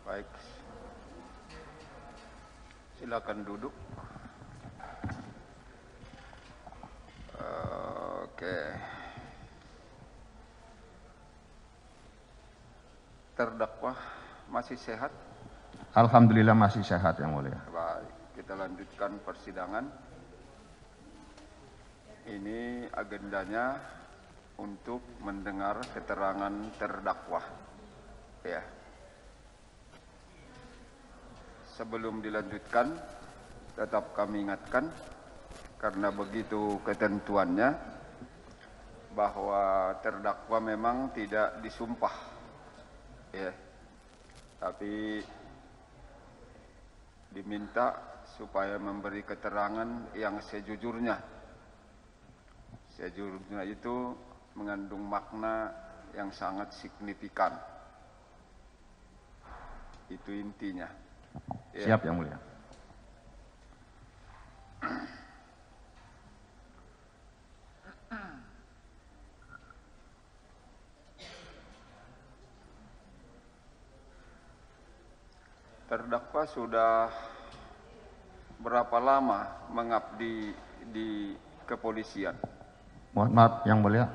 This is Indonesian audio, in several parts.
Baik, silakan duduk. Oke. Terdakwa masih sehat? Alhamdulillah masih sehat, Yang Mulia. Baik, kita lanjutkan persidangan. Ini agendanya untuk mendengar keterangan terdakwa. Ya. Sebelum dilanjutkan, tetap kami ingatkan, karena begitu ketentuannya, bahwa terdakwa memang tidak disumpah, ya, tapi diminta supaya memberi keterangan yang sejujurnya. Sejujurnya itu mengandung makna yang sangat signifikan. Itu intinya. Ya. Siap, Yang Mulia. Terdakwa sudah berapa lama mengabdi di kepolisian? Mohon maaf, Yang Mulia,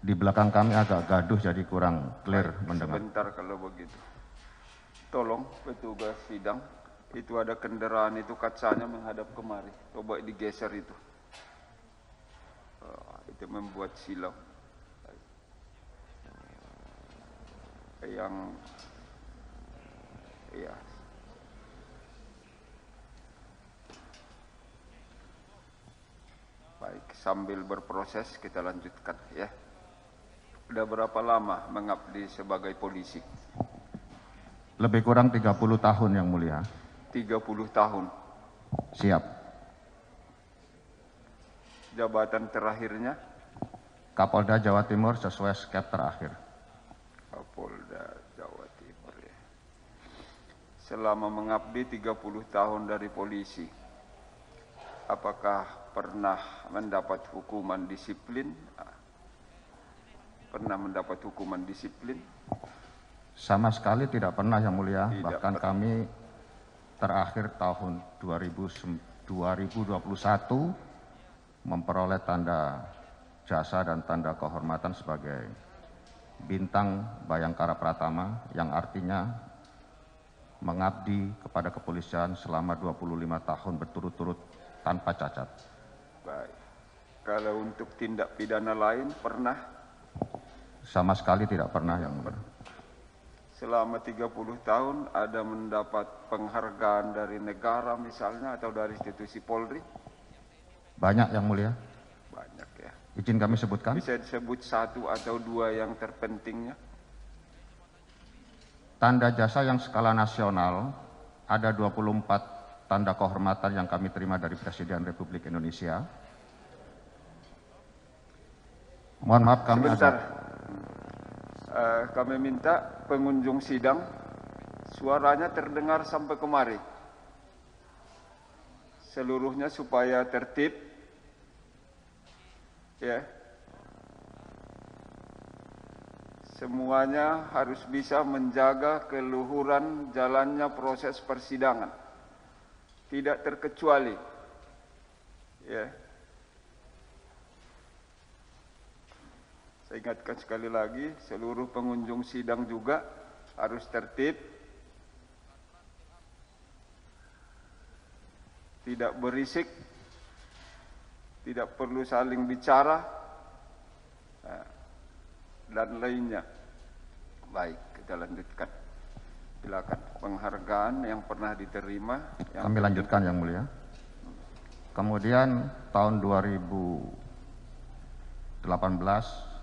di belakang kami agak gaduh jadi kurang clear mendengar. Sebentar kalau begitu. Tolong petugas sidang, itu ada kendaraan itu kacanya menghadap kemari. Coba digeser itu. Itu membuat silau. Yang ya. Baik, sambil berproses kita lanjutkan ya. Sudah berapa lama mengabdi sebagai polisi? Lebih kurang 30 tahun, Yang Mulia. 30 tahun. Siap. Jabatan terakhirnya? Kapolda Jawa Timur sesuai skep terakhir. Kapolda Jawa Timur ya. Selama mengabdi 30 tahun dari polisi, apakah pernah mendapat hukuman disiplin? Pernah mendapat hukuman disiplin? Sama sekali tidak pernah, Yang Mulia. Tidak Bahkan pernah. kami terakhir tahun 2021 memperoleh tanda jasa dan tanda kehormatan sebagai Bintang Bayangkara Pratama, yang artinya mengabdi kepada kepolisian selama 25 tahun berturut-turut tanpa cacat. Baik. Kalau untuk tindak pidana lain pernah? Sama sekali tidak pernah, Yang Mulia. Selama 30 tahun ada mendapat penghargaan dari negara misalnya atau dari institusi Polri? Banyak, Yang Mulia. Banyak ya. Izin kami sebutkan. Bisa disebut satu atau dua yang terpentingnya? Tanda jasa yang skala nasional ada 24 tanda kehormatan yang kami terima dari Presiden Republik Indonesia. Mohon maaf kami Sebentar. agak... Kami minta pengunjung sidang suaranya terdengar sampai kemari. Seluruhnya supaya tertib. Ya. Semuanya harus bisa menjaga keluhuran jalannya proses persidangan. Tidak terkecuali. Ya. Saya ingatkan sekali lagi, seluruh pengunjung sidang juga harus tertib, tidak berisik, tidak perlu saling bicara, dan lainnya. Baik, kita lanjutkan. Silakan, penghargaan yang pernah diterima. Kami lanjutkan, Yang Mulia. Kemudian tahun 2018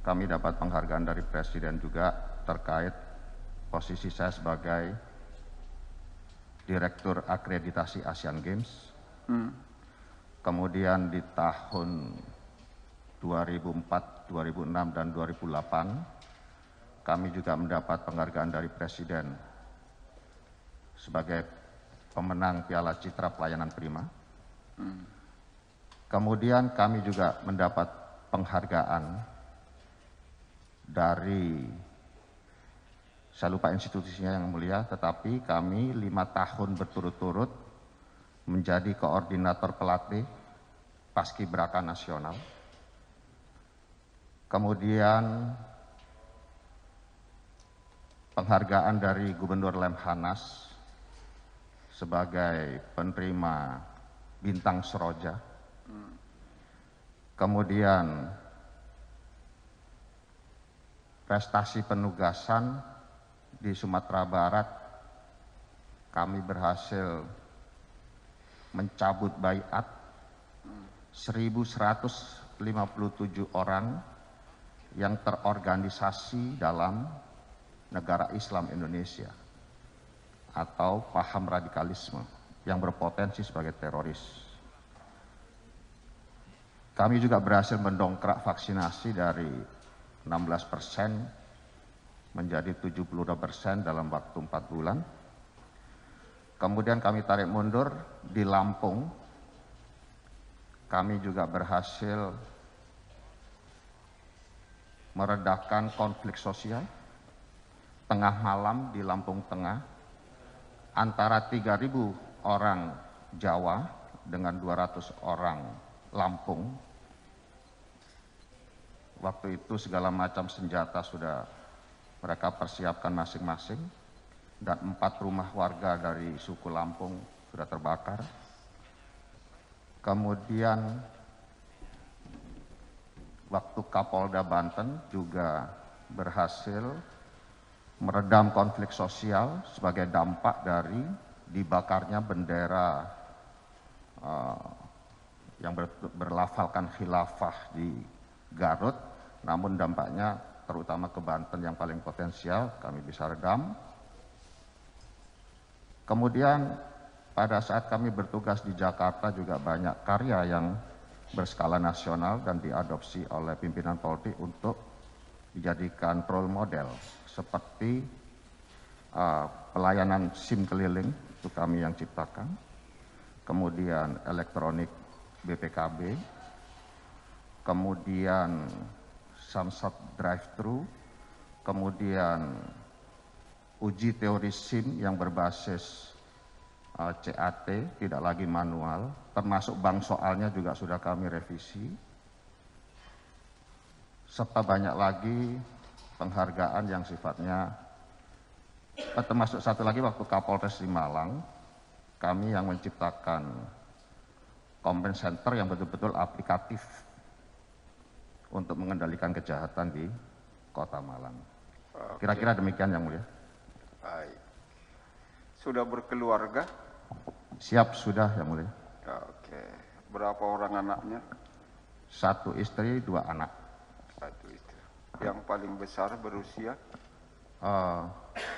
kami dapat penghargaan dari Presiden juga terkait posisi saya sebagai Direktur Akreditasi Asian Games. Kemudian di tahun 2004, 2006, dan 2008 kami juga mendapat penghargaan dari Presiden sebagai pemenang Piala Citra Pelayanan Prima. Kemudian kami juga mendapat penghargaan dari saya lupa institusinya yang mulia, tetapi kami 5 tahun berturut-turut menjadi koordinator pelatih Paskibraka Nasional. Kemudian penghargaan dari Gubernur Lemhanas sebagai penerima Bintang Seroja. Kemudian prestasi penugasan di Sumatera Barat, kami berhasil mencabut baiat 1.157 orang yang terorganisasi dalam negara Islam Indonesia atau paham radikalisme yang berpotensi sebagai teroris. Kami juga berhasil mendongkrak vaksinasi dari 16% menjadi 72% dalam waktu 4 bulan. Kemudian kami tarik mundur di Lampung. Kami juga berhasil meredakan konflik sosial tengah malam di Lampung Tengah antara 3.000 orang Jawa dengan 200 orang Lampung. Waktu itu segala macam senjata sudah mereka persiapkan masing-masing dan 4 rumah warga dari suku Lampung sudah terbakar. Kemudian waktu Kapolda Banten juga berhasil meredam konflik sosial sebagai dampak dari dibakarnya bendera yang berlafalkan khilafah di Garut, namun dampaknya terutama ke Banten yang paling potensial kami bisa redam. Kemudian pada saat kami bertugas di Jakarta juga banyak karya yang berskala nasional dan diadopsi oleh pimpinan Polri untuk dijadikan role model seperti pelayanan SIM keliling, itu kami yang ciptakan, kemudian elektronik BPKB, kemudian Samsat drive-thru, kemudian uji teori SIM yang berbasis CAT, tidak lagi manual, termasuk bank soalnya juga sudah kami revisi, serta banyak lagi penghargaan yang sifatnya, termasuk satu lagi waktu Kapolres di Malang, kami yang menciptakan Command Center yang betul-betul aplikatif untuk mengendalikan kejahatan di Kota Malang. Kira-kira demikian yang mulia. Baik. Sudah berkeluarga? Siap, sudah yang mulia. Oke. Berapa orang anaknya? 1 istri, 2 anak. 1 istri. Yang paling besar berusia?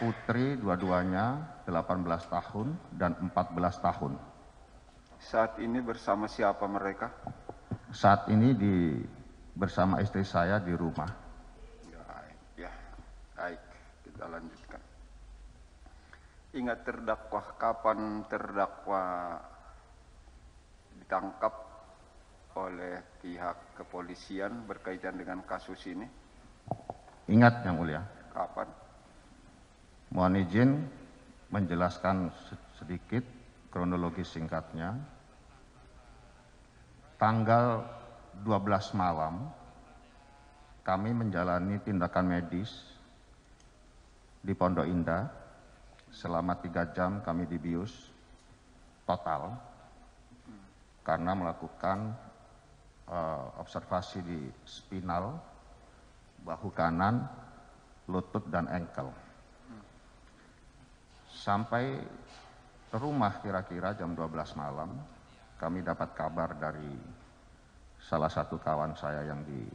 Putri dua-duanya 18 tahun dan 14 tahun. Saat ini bersama siapa mereka? Saat ini bersama istri saya di rumah. Ya, baik. Kita lanjutkan. Ingat terdakwa, kapan terdakwa ditangkap oleh pihak kepolisian berkaitan dengan kasus ini? Ingat yang mulia. Kapan? Mohon izin menjelaskan sedikit kronologis singkatnya. Tanggal 12 malam kami menjalani tindakan medis di Pondok Indah. Selama 3 jam kami dibius total karena melakukan observasi di spinal, bahu kanan, lutut, dan engkel. Sampai ke rumah kira-kira jam 12 malam, kami dapat kabar dari salah satu kawan saya yang di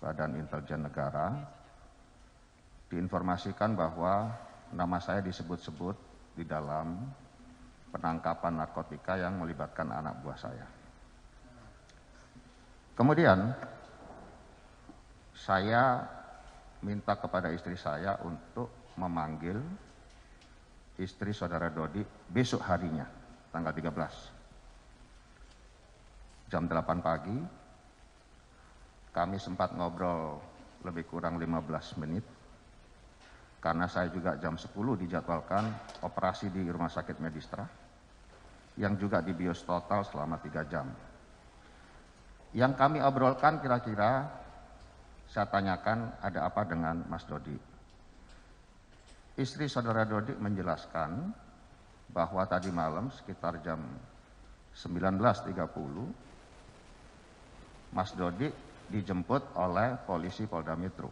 Badan Intelijen Negara, diinformasikan bahwa nama saya disebut-sebut di dalam penangkapan narkotika yang melibatkan anak buah saya. Kemudian saya minta kepada istri saya untuk memanggil istri saudara Dodi besok harinya, tanggal 13. Jam 8 pagi, kami sempat ngobrol lebih kurang 15 menit. karena saya juga jam 10 dijadwalkan operasi di Rumah Sakit Medistra, yang juga di bios total selama 3 jam. Yang kami obrolkan kira-kira saya tanyakan ada apa dengan Mas Dodi. Istri saudara Dodi menjelaskan bahwa tadi malam sekitar jam 19.30 Mas Dodi dijemput oleh polisi Polda Metro.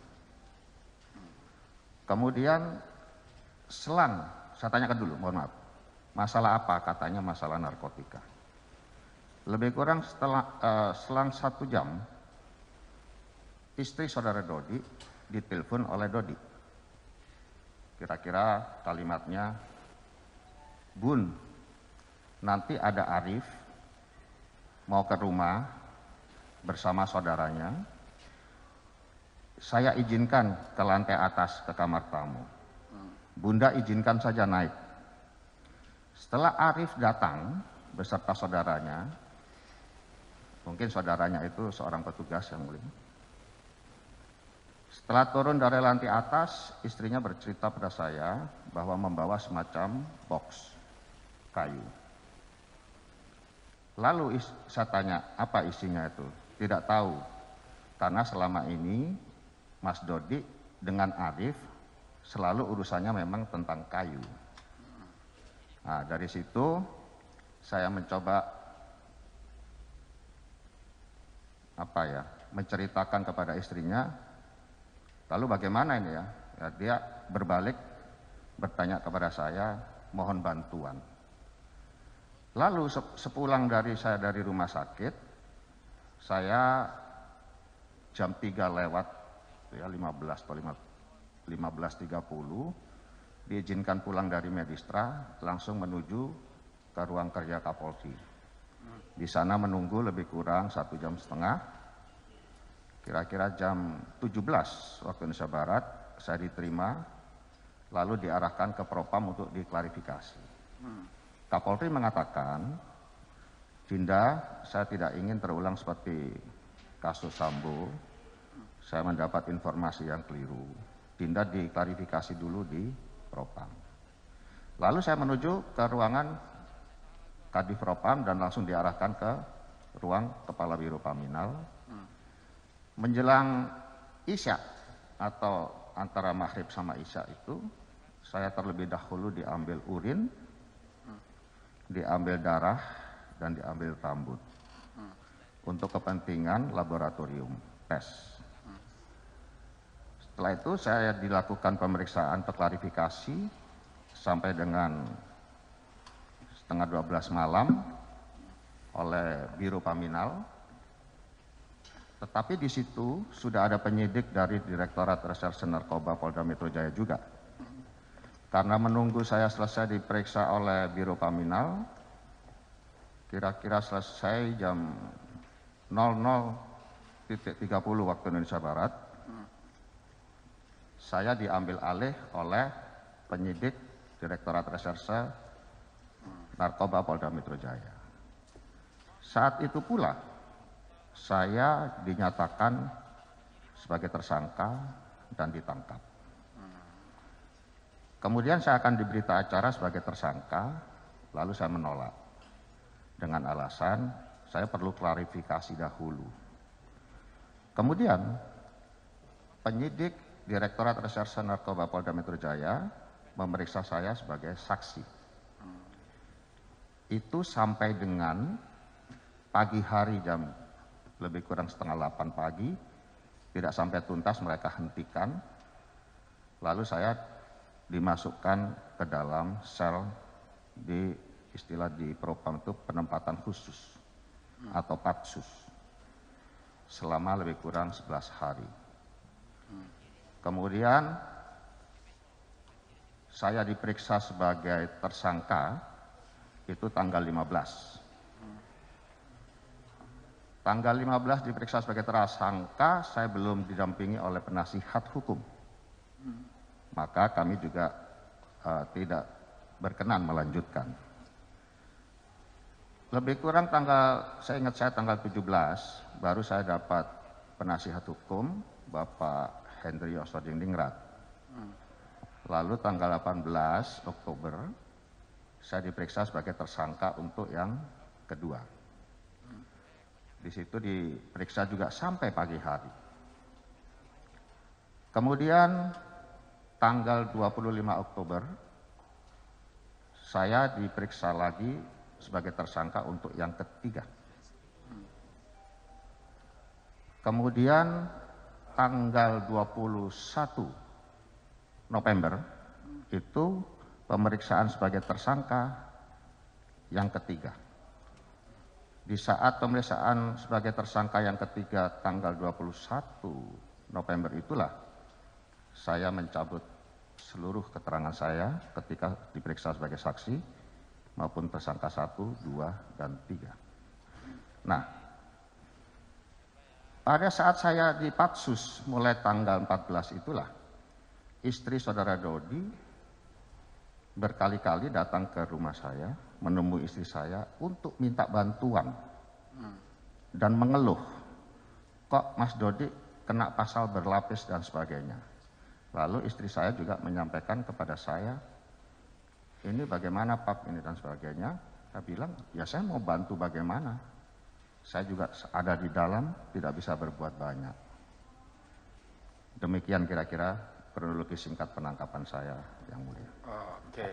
Kemudian selang, saya tanyakan dulu, mohon maaf. Masalah apa? Katanya masalah narkotika. Lebih kurang selang 1 jam, istri saudara Dodi ditelepon oleh Dodi. Kira-kira kalimatnya, Bun, nanti ada Arif mau ke rumah bersama saudaranya. Saya izinkan ke lantai atas ke kamar tamu. Bunda izinkan saja naik. Setelah Arif datang beserta saudaranya, mungkin saudaranya itu seorang petugas yang mulia. Setelah turun dari lantai atas, istrinya bercerita pada saya bahwa membawa semacam box kayu. Lalu saya tanya, apa isinya itu? Tidak tahu, karena selama ini Mas Dodi dengan Arif selalu urusannya memang tentang kayu. Nah, dari situ saya mencoba menceritakan kepada istrinya. Lalu bagaimana ini ya? Dia berbalik bertanya kepada saya, mohon bantuan. Lalu sepulang saya dari rumah sakit, saya jam 3 lewat ya 15 atau 15.30 diizinkan pulang dari Medistra langsung menuju ke ruang kerja Kapolri. Di sana menunggu lebih kurang 1,5 jam. Kira-kira jam 17 waktu Indonesia Barat saya diterima lalu diarahkan ke Propam untuk diklarifikasi. Kapolri mengatakan, Dinda, saya tidak ingin terulang seperti kasus Sambo. Saya mendapat informasi yang keliru. Dinda diklarifikasi dulu di Propam. Lalu saya menuju ke ruangan Kadif Propam dan langsung diarahkan ke ruang Kepala Biro Paminal. Menjelang Isya atau antara maghrib sama Isya itu, saya terlebih dahulu diambil urin, diambil darah, dan diambil rambut untuk kepentingan laboratorium tes. Setelah itu saya dilakukan pemeriksaan atau klarifikasi sampai dengan setengah 12 malam oleh Biro Paminal. Tetapi di situ sudah ada penyidik dari Direktorat Reserse Narkoba Polda Metro Jaya juga. Karena menunggu saya selesai diperiksa oleh Biro Paminal, kira-kira selesai jam 00.30 waktu Indonesia Barat, saya diambil alih oleh penyidik Direktorat Reserse Narkoba Polda Metro Jaya. Saat itu pula saya dinyatakan sebagai tersangka dan ditangkap. Kemudian saya akan diberita acara sebagai tersangka, lalu saya menolak dengan alasan saya perlu klarifikasi dahulu. Kemudian penyidik Direktorat Reserse Narkoba Polda Metro Jaya memeriksa saya sebagai saksi. Itu sampai dengan pagi hari jam lebih kurang setengah 8 pagi, tidak sampai tuntas mereka hentikan. Lalu saya dimasukkan ke dalam sel di istilah di Propam itu penempatan khusus atau patsus selama lebih kurang 11 hari. Kemudian saya diperiksa sebagai tersangka itu tanggal 15. Tanggal 15 diperiksa sebagai tersangka, saya belum didampingi oleh penasihat hukum. Maka kami juga tidak berkenan melanjutkan. Lebih kurang saya ingat saya tanggal 17, baru saya dapat penasihat hukum, Bapak Hendri Osodingrat. Lalu tanggal 18 Oktober saya diperiksa sebagai tersangka untuk yang kedua. Di situ diperiksa juga sampai pagi hari. Kemudian tanggal 25 Oktober saya diperiksa lagi sebagai tersangka untuk yang ketiga. Kemudian tanggal 21 November itu pemeriksaan sebagai tersangka yang ketiga. Di saat pemeriksaan sebagai tersangka yang ketiga tanggal 21 November itulah saya mencabut seluruh keterangan saya ketika diperiksa sebagai saksi maupun tersangka 1, 2, dan 3. Nah, pada saat saya di Patsus mulai tanggal 14 itulah istri saudara Dodi berkali-kali datang ke rumah saya, menemui istri saya untuk minta bantuan dan mengeluh, kok Mas Dodi kena pasal berlapis dan sebagainya. Lalu istri saya juga menyampaikan kepada saya, ini bagaimana Pak, ini dan sebagainya. Saya bilang, ya saya mau bantu bagaimana. Saya juga ada di dalam, tidak bisa berbuat banyak. Demikian kira-kira kronologi singkat penangkapan saya, Yang Mulia. Oke.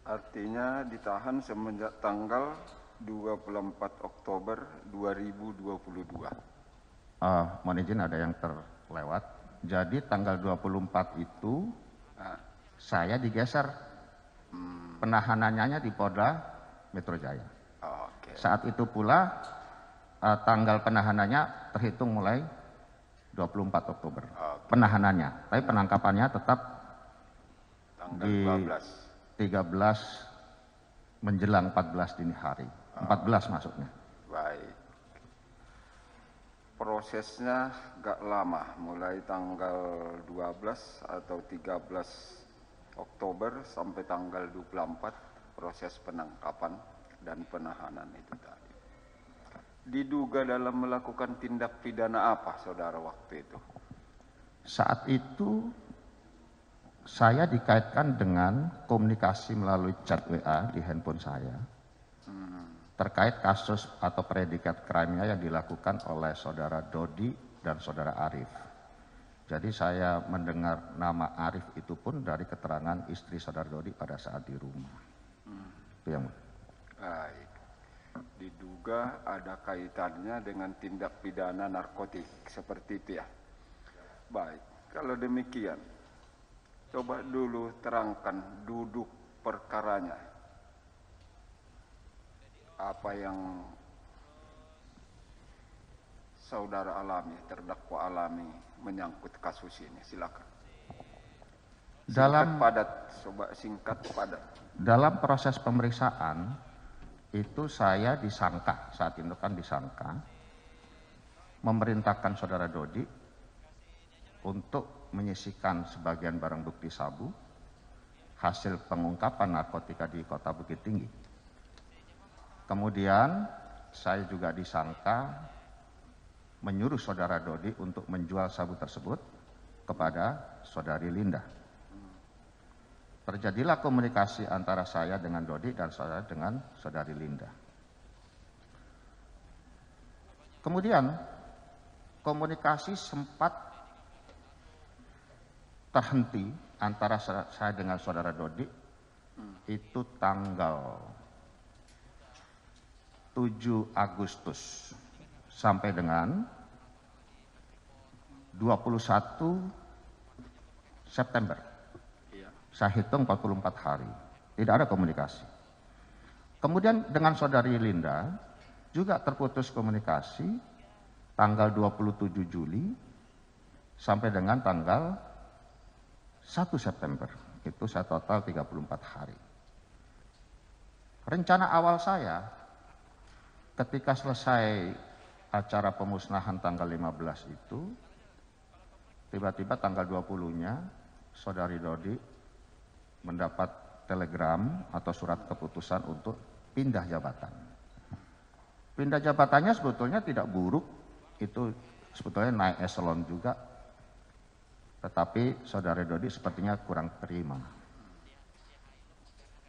Artinya ditahan semenjak tanggal 24 Oktober 2022. Mohon izin ada yang terlewat. Jadi tanggal 24 itu saya digeser. Penahanannya di Polda Metro Jaya. Oke. Saat itu pula tanggal penahanannya terhitung mulai 24 Oktober. Penahanannya, tapi penangkapannya tetap Tanggal di 13 menjelang 14 dini hari. 14 maksudnya. Baik. Prosesnya gak lama, mulai tanggal 12 atau 13 Oktober sampai tanggal 24 proses penangkapan dan penahanan itu tadi. Diduga dalam melakukan tindak pidana apa saudara waktu itu? Saat itu saya dikaitkan dengan komunikasi melalui chat WA di handphone saya terkait kasus atau predikat crime-nya yang dilakukan oleh saudara Dodi dan saudara Arif. Jadi saya mendengar nama Arif itu pun dari keterangan istri saudara Dodi pada saat di rumah. Itu yang Baik. Diduga ada kaitannya dengan tindak pidana narkotik seperti itu ya. Baik, kalau demikian coba dulu terangkan duduk perkaranya. Apa yang saudara alami, terdakwa alami menyangkut kasus ini, silakan. Singkat padat, coba singkat padat. Dalam proses pemeriksaan itu saya disangka, saat itu kan disangka, memerintahkan saudara Dodi untuk menyisihkan sebagian barang bukti sabu hasil pengungkapan narkotika di Kota Bukit Tinggi. Kemudian saya juga disangka menyuruh saudara Dodi untuk menjual sabu tersebut kepada saudari Linda. Terjadilah komunikasi antara saya dengan Dodi dan saya dengan saudari Linda. Kemudian komunikasi sempat terhenti antara saya dengan saudara Dodi itu tanggal 7 Agustus sampai dengan 21 September. Saya hitung 44 hari, tidak ada komunikasi. Kemudian dengan saudari Linda juga terputus komunikasi tanggal 27 Juli sampai dengan tanggal 1 September. Itu saya total 34 hari. Rencana awal saya ketika selesai acara pemusnahan tanggal 15 itu, tiba-tiba tanggal 20-nya saudari Dodi mendapat telegram atau surat keputusan untuk pindah jabatan. Pindah jabatannya sebetulnya tidak buruk, itu sebetulnya naik eselon juga. Tetapi saudara Dodi sepertinya kurang terima.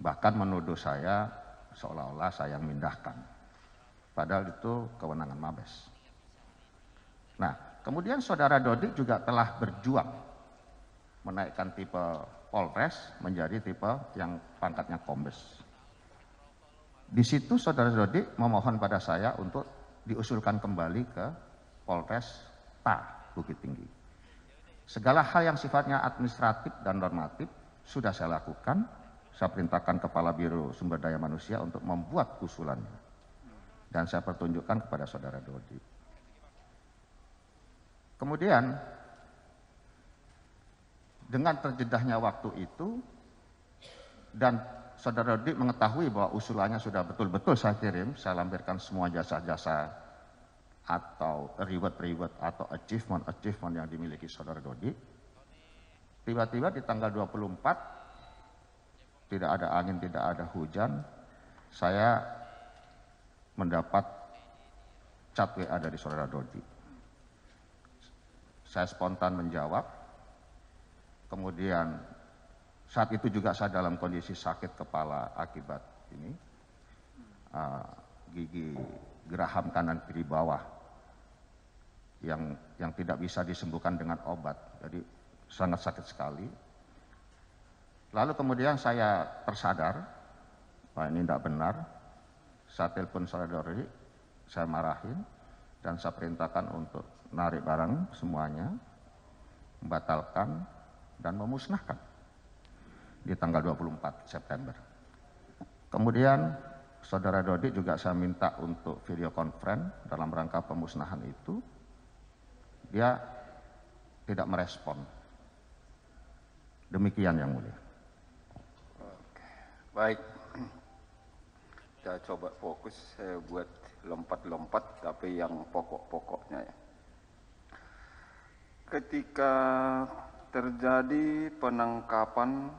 Bahkan menuduh saya seolah-olah saya yang mindahkan. Padahal itu kewenangan Mabes. Nah, kemudian saudara Dodi juga telah berjuang menaikkan tipe Polres menjadi tipe yang pangkatnya Kombes. Di situ saudara Dodi memohon pada saya untuk diusulkan kembali ke Polres Bukit Tinggi. Segala hal yang sifatnya administratif dan normatif sudah saya lakukan. Saya perintahkan Kepala Biro Sumber Daya Manusia untuk membuat usulannya. Dan saya pertunjukkan kepada saudara Dodi. Kemudian, dengan terjedahnya waktu itu, dan saudara Dodi mengetahui bahwa usulannya sudah betul-betul saya kirim, saya lampirkan semua jasa-jasa atau reward atau achievement yang dimiliki saudara Dodi. Tiba-tiba di tanggal 24, tidak ada angin, tidak ada hujan, saya mendapat chat WA dari saudara Dodi. Saya spontan menjawab, kemudian saat itu juga saya dalam kondisi sakit kepala akibat ini, gigi geraham kanan kiri bawah yang tidak bisa disembuhkan dengan obat, jadi sangat sakit sekali. Lalu kemudian saya tersadar, wah ini tidak benar. Saya telepon saudara Dodi, saya marahin, dan saya perintahkan untuk narik barang semuanya, membatalkan, dan memusnahkan di tanggal 24 September. Kemudian saudara Dodi juga saya minta untuk video conference dalam rangka pemusnahan itu. Dia tidak merespon. Demikian yang mulia. Oke, baik. Kita coba fokus, saya buat lompat-lompat tapi yang pokok-pokoknya ya. Ketika terjadi penangkapan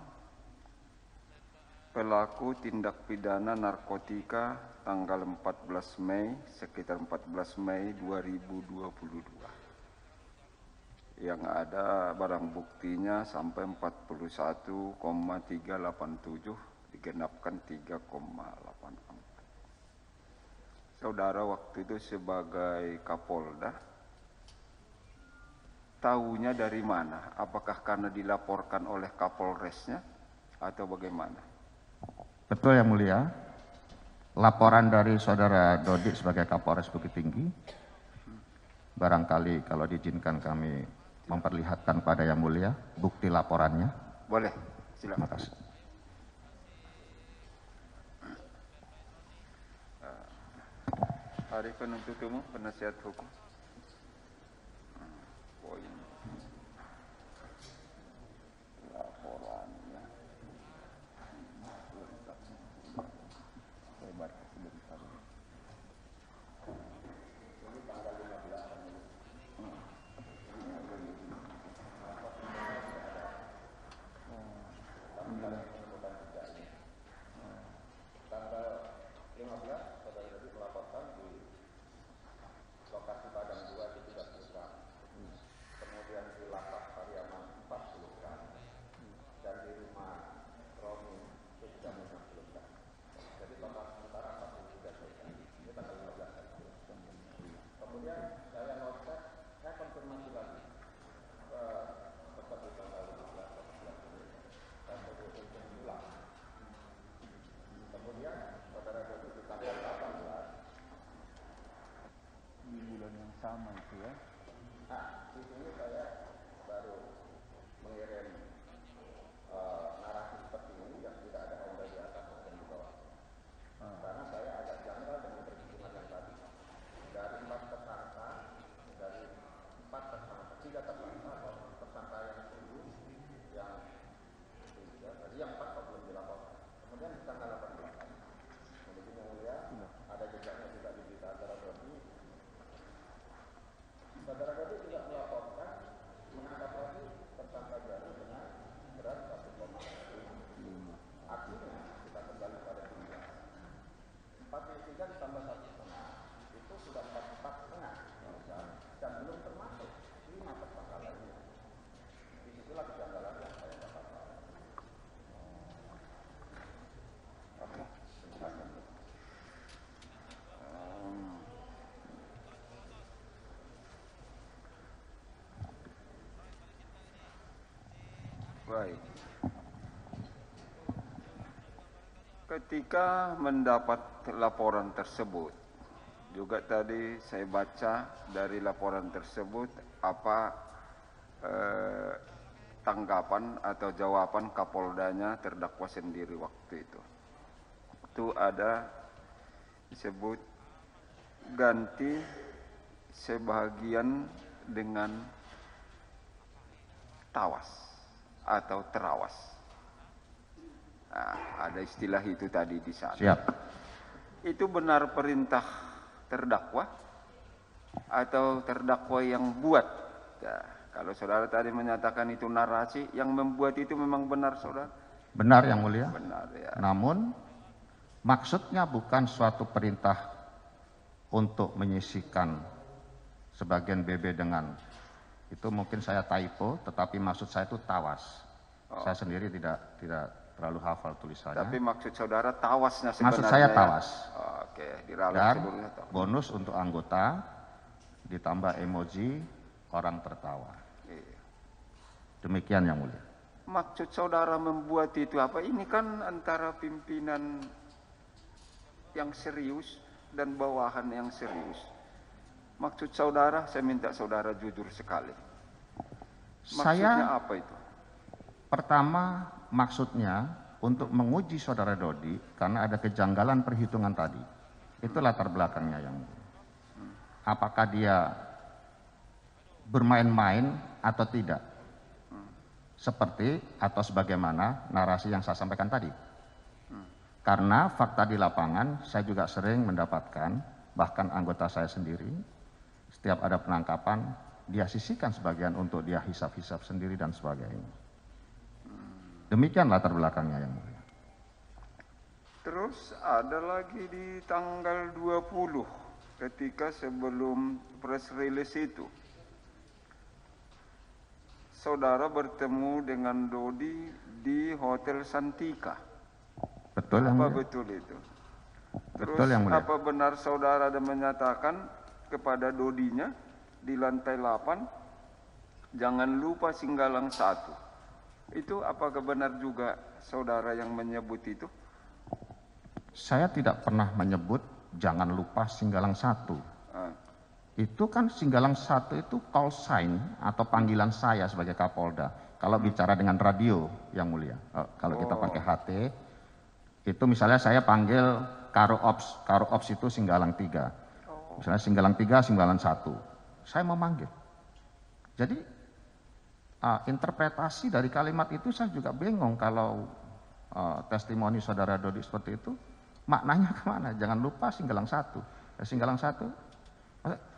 pelaku tindak pidana narkotika tanggal 14 Mei, sekitar 14 Mei 2022. Yang ada barang buktinya sampai 41,387, digenapkan 3,84. Saudara waktu itu sebagai Kapolda, tahunya dari mana? Apakah karena dilaporkan oleh Kapolresnya atau bagaimana? Betul yang mulia. Laporan dari saudara Dodi sebagai Kapolres Bukit Tinggi, barangkali kalau diizinkan kami memperlihatkan pada yang mulia bukti laporannya. Boleh, silakan. Terima kasih. Hari penuntut umum, penasihat hukum. Poin laporannya. Lebar sebentar. Sama itu ya. Di sini saya baru mengirim narasi seperti ini yang tidak ada onda di atas dan di bawah. Karena saya agak janggal dengan perhitungan yang tadi. Dari 4 tersangka, dari 4 tersangka, 3 tersangka, tersangka yang 7, yang 3, tadi yang 4 kok belum dilaporkan. Kemudian di tanggal 18, kemudian yang mulia, ada jejaknya juga di berita acara Dodi. Saudara Dodi juga melaporkan menangkap lagi tersangka baru dengan berat 1,5. Artinya kita kembali pada 3. 4,3 ditambah 1,5 itu sudah 44,5 dan belum termasuk 5 tersangka lainnya. Di Baik. Ketika mendapat laporan tersebut, juga tadi saya baca dari laporan tersebut apa tanggapan atau jawaban Kapoldanya terdakwa sendiri waktu itu. Itu ada disebut ganti sebagian dengan tawas atau terawas. Nah, ada istilah itu tadi di sana. Siap. Itu benar perintah terdakwa atau terdakwa yang buat? Ya, kalau saudara tadi menyatakan itu narasi, yang membuat itu memang benar saudara? Benar yang mulia. Benar ya. Namun maksudnya bukan suatu perintah untuk menyisihkan sebagian BB dengan itu mungkin saya typo, tetapi maksud saya itu tawas. Saya sendiri tidak terlalu hafal tulisannya. Tapi maksud saudara tawasnya sebenarnya? Maksud saya tawas. Oke, diralat Dan seluruhnya tawas. bonus untuk anggota ditambah emoji orang tertawa. Iya. Demikian yang mulia. Maksud saudara membuat itu apa? Ini kan antara pimpinan yang serius dan bawahan yang serius. Maksud saudara, saya minta saudara jujur sekali. Maksudnya Saya apa itu? pertama maksudnya untuk menguji saudara Dodi karena ada kejanggalan perhitungan tadi. Itu latar belakangnya yang mulia. Apakah dia bermain-main atau tidak? Seperti atau sebagaimana narasi yang saya sampaikan tadi. Karena fakta di lapangan saya juga sering mendapatkan, bahkan anggota saya sendiri, setiap ada penangkapan, dia sisihkan sebagian untuk dia hisap-hisap sendiri dan sebagainya. Demikian latar belakangnya yang mulia. Terus ada lagi di tanggal 20 ketika sebelum press release itu. Saudara bertemu dengan Dodi di Hotel Santika. Betul yang Apa mulia? betul itu? Terus Betul yang mulia. apa benar saudara ada menyatakan kepada Dodinya di lantai 8, jangan lupa Singgalang 1. Itu apakah benar juga saudara yang menyebut itu? Saya tidak pernah menyebut jangan lupa Singgalang 1. Itu kan Singgalang 1 itu call sign atau panggilan saya sebagai Kapolda. Kalau bicara dengan radio yang mulia. Kalau kita pakai HT, itu misalnya saya panggil Karo Ops itu Singgalang 3. Misalnya Singgalang 3, Singgalang 1. Saya memanggil. Jadi interpretasi dari kalimat itu saya juga bingung kalau testimoni saudara Dodi seperti itu. Maknanya kemana? Jangan lupa Singgalang 1. Singgalang 1,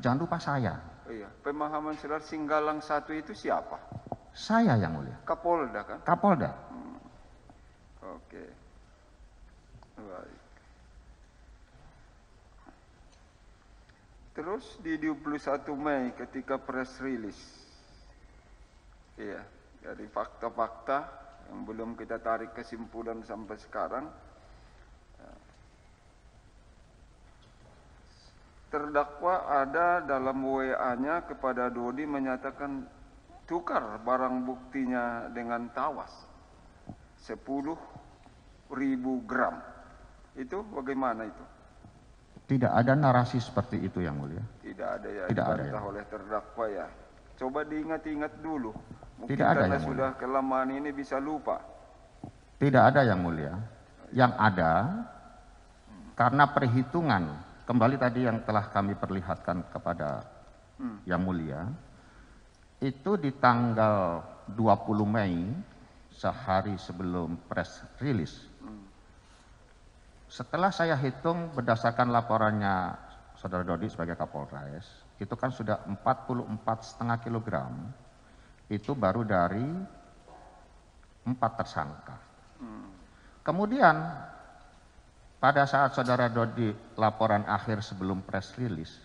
jangan lupa saya. Iya, pemahaman saudara Singgalang 1 itu siapa? Saya yang mulia. Kapolda kan? Kapolda. Oke. Baik. Terus di 21 Mei ketika press release. Iya, dari fakta-fakta yang belum kita tarik kesimpulan sampai sekarang. Terdakwa ada dalam WA-nya kepada Dodi menyatakan tukar barang buktinya dengan tawas 10.000 gram. Itu bagaimana itu? Tidak ada narasi seperti itu yang mulia. Tidak ada ya, Tidak ada dibantah ya. oleh terdakwa ya. Coba diingat-ingat dulu. Mungkin Tidak ada karena yang sudah kelamaan ini bisa lupa. Tidak ada yang mulia. Yang ada karena perhitungan, kembali tadi yang telah kami perlihatkan kepada yang mulia, itu di tanggal 20 Mei, sehari sebelum press release. Setelah saya hitung berdasarkan laporannya saudara Dodi sebagai Kapolres, itu kan sudah 44,5 kilogram, itu baru dari 4 tersangka. Kemudian pada saat saudara Dodi laporan akhir sebelum press release,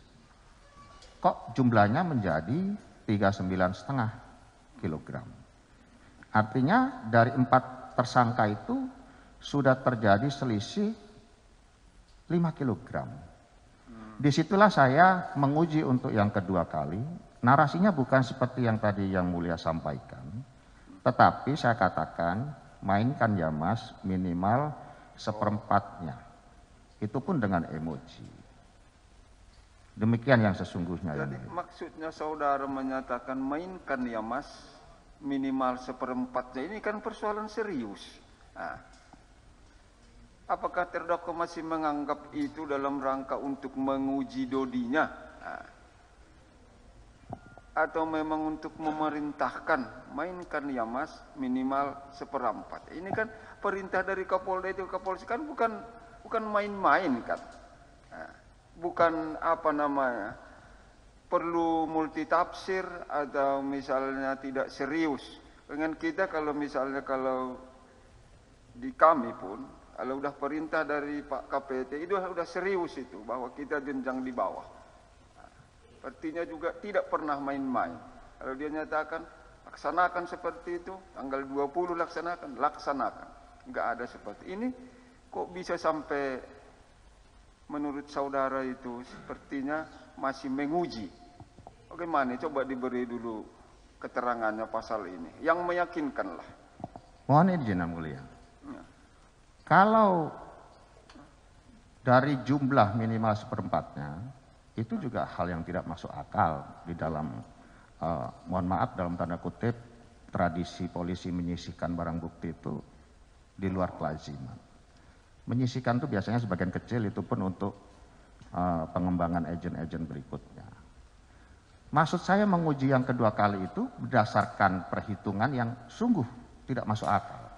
kok jumlahnya menjadi 39,5 kilogram. Artinya dari 4 tersangka itu sudah terjadi selisih 5 kilogram. Disitulah saya menguji untuk yang kedua kali. Narasinya bukan seperti yang tadi yang mulia sampaikan, Tetapi saya katakan, mainkan ya Mas minimal seperempatnya. Itu pun dengan emoji. Demikian yang sesungguhnya. Jadi maksudnya saudara menyatakan mainkan ya Mas minimal seperempatnya. Ini kan persoalan serius. Nah, apakah terdakwa masih menganggap itu dalam rangka untuk menguji dodinya? Nah, atau memang untuk memerintahkan mainkan ya Mas minimal seperempat. Ini kan perintah dari Kapolda itu Kapolri kan bukan main-main kan. Nah, bukan apa namanya perlu multitafsir atau misalnya tidak serius. Dengan kita kalau misalnya kalau di kami pun kalau udah perintah dari Pak KPT itu udah serius itu bahwa kita jenjang di bawah. Artinya juga tidak pernah main-main. Kalau dia nyatakan laksanakan seperti itu, tanggal 20 laksanakan. Enggak ada seperti ini. Kok bisa sampai menurut saudara itu sepertinya masih menguji. Bagaimana? Coba diberi dulu keterangannya pasal ini. Yang meyakinkanlah. Mohon izin Yang Mulia. Ya. Kalau dari jumlah minimal seperempatnya, itu juga hal yang tidak masuk akal di dalam, mohon maaf dalam tanda kutip, tradisi polisi menyisihkan barang bukti itu di luar kelaziman. Menyisihkan itu biasanya sebagian kecil itu pun untuk pengembangan agen-agen berikutnya. Maksud saya menguji yang kedua kali itu berdasarkan perhitungan yang sungguh tidak masuk akal.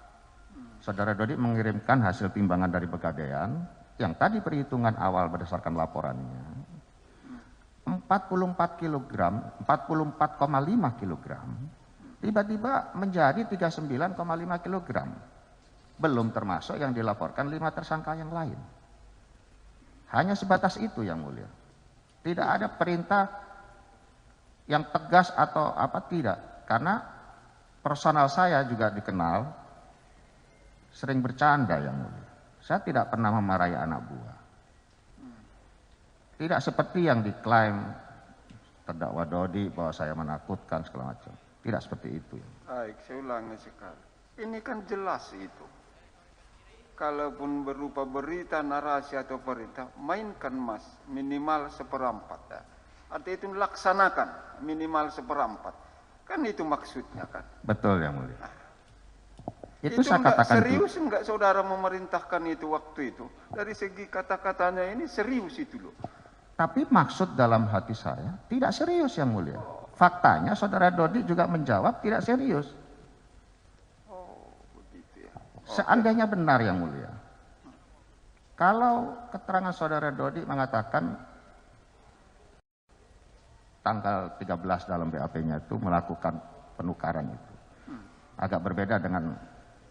Saudara Dodi mengirimkan hasil timbangan dari Pegadaian yang tadi perhitungan awal berdasarkan laporannya 44 kg, 44,5 kg, tiba-tiba menjadi 39,5 kg. Belum termasuk yang dilaporkan 5 tersangka yang lain. Hanya sebatas itu Yang Mulia. Tidak ada perintah yang tegas atau apa, tidak. Karena personal saya juga dikenal sering bercanda Yang Mulia. Saya tidak pernah memarahi anak buah. Tidak seperti yang diklaim terdakwa Dodi bahwa saya menakutkan segala macam. Tidak seperti itu. Baik, saya ulangi sekali. Ini kan jelas itu. Kalaupun berupa berita, narasi atau perintah, mainkan Mas minimal seperempat. Ya. Artinya itu laksanakan minimal seperempat. Kan itu maksudnya kan. Betul Yang Mulia. Nah, Itu saya enggak katakan serius enggak saudara memerintahkan itu waktu itu. Dari segi kata-katanya ini serius itu loh. Tapi maksud dalam hati saya tidak serius Yang Mulia. Faktanya saudara Dodi juga menjawab tidak serius. Oh, begitu ya. Seandainya benar Yang Mulia. Kalau keterangan saudara Dodi mengatakan tanggal 13 dalam BAP-nya itu melakukan penukaran itu. Agak berbeda dengan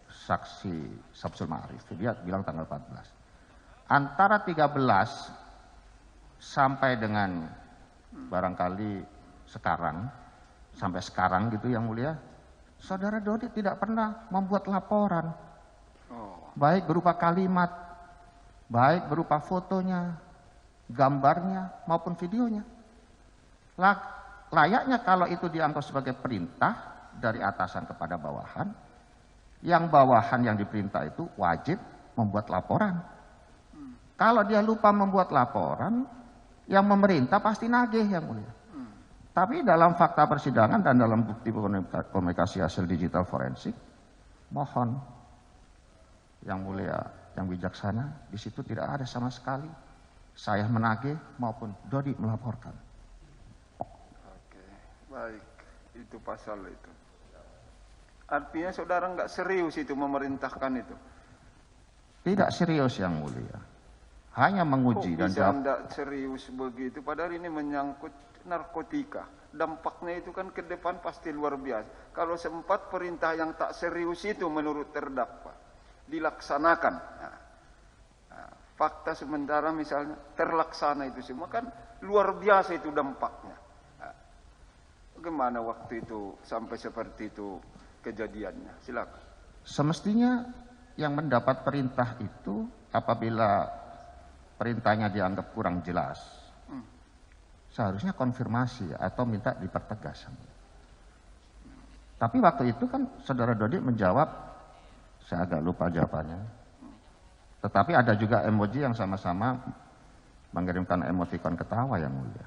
saksi Samsul Ma'arif. Dia bilang tanggal 14. Antara 13 sampai dengan barangkali sekarang, sampai sekarang gitu Yang Mulia, saudara Dodi tidak pernah membuat laporan. Baik berupa kalimat, baik berupa fotonya, gambarnya, maupun videonya. Layaknya kalau itu dianggap sebagai perintah dari atasan kepada bawahan, yang bawahan yang diperintah itu wajib membuat laporan. Kalau dia lupa membuat laporan, yang memerintah pasti nagih Yang Mulia. Tapi dalam fakta persidangan dan dalam bukti komunikasi hasil digital forensik, mohon Yang Mulia, yang bijaksana, di situ tidak ada sama sekali saya menagih maupun Dodi melaporkan. Oke, baik. Itu pasal itu. Artinya saudara nggak serius itu memerintahkan itu. Tidak serius Yang Mulia. Hanya menguji dan bisa jawab. tidak serius begitu, padahal ini menyangkut narkotika. Dampaknya itu kan ke depan pasti luar biasa. Kalau sempat perintah yang tak serius itu menurut terdakwa dilaksanakan. Fakta sementara misalnya terlaksana itu semua kan luar biasa itu dampaknya. Bagaimana waktu itu sampai seperti itu kejadiannya? Silakan. Semestinya yang mendapat perintah itu apabila perintahnya dianggap kurang jelas, seharusnya konfirmasi atau minta dipertegas. Tapi waktu itu kan Saudara Dodi menjawab, saya agak lupa jawabannya. Tetapi ada juga emoji yang sama-sama mengirimkan emotikon ketawa yang mulia.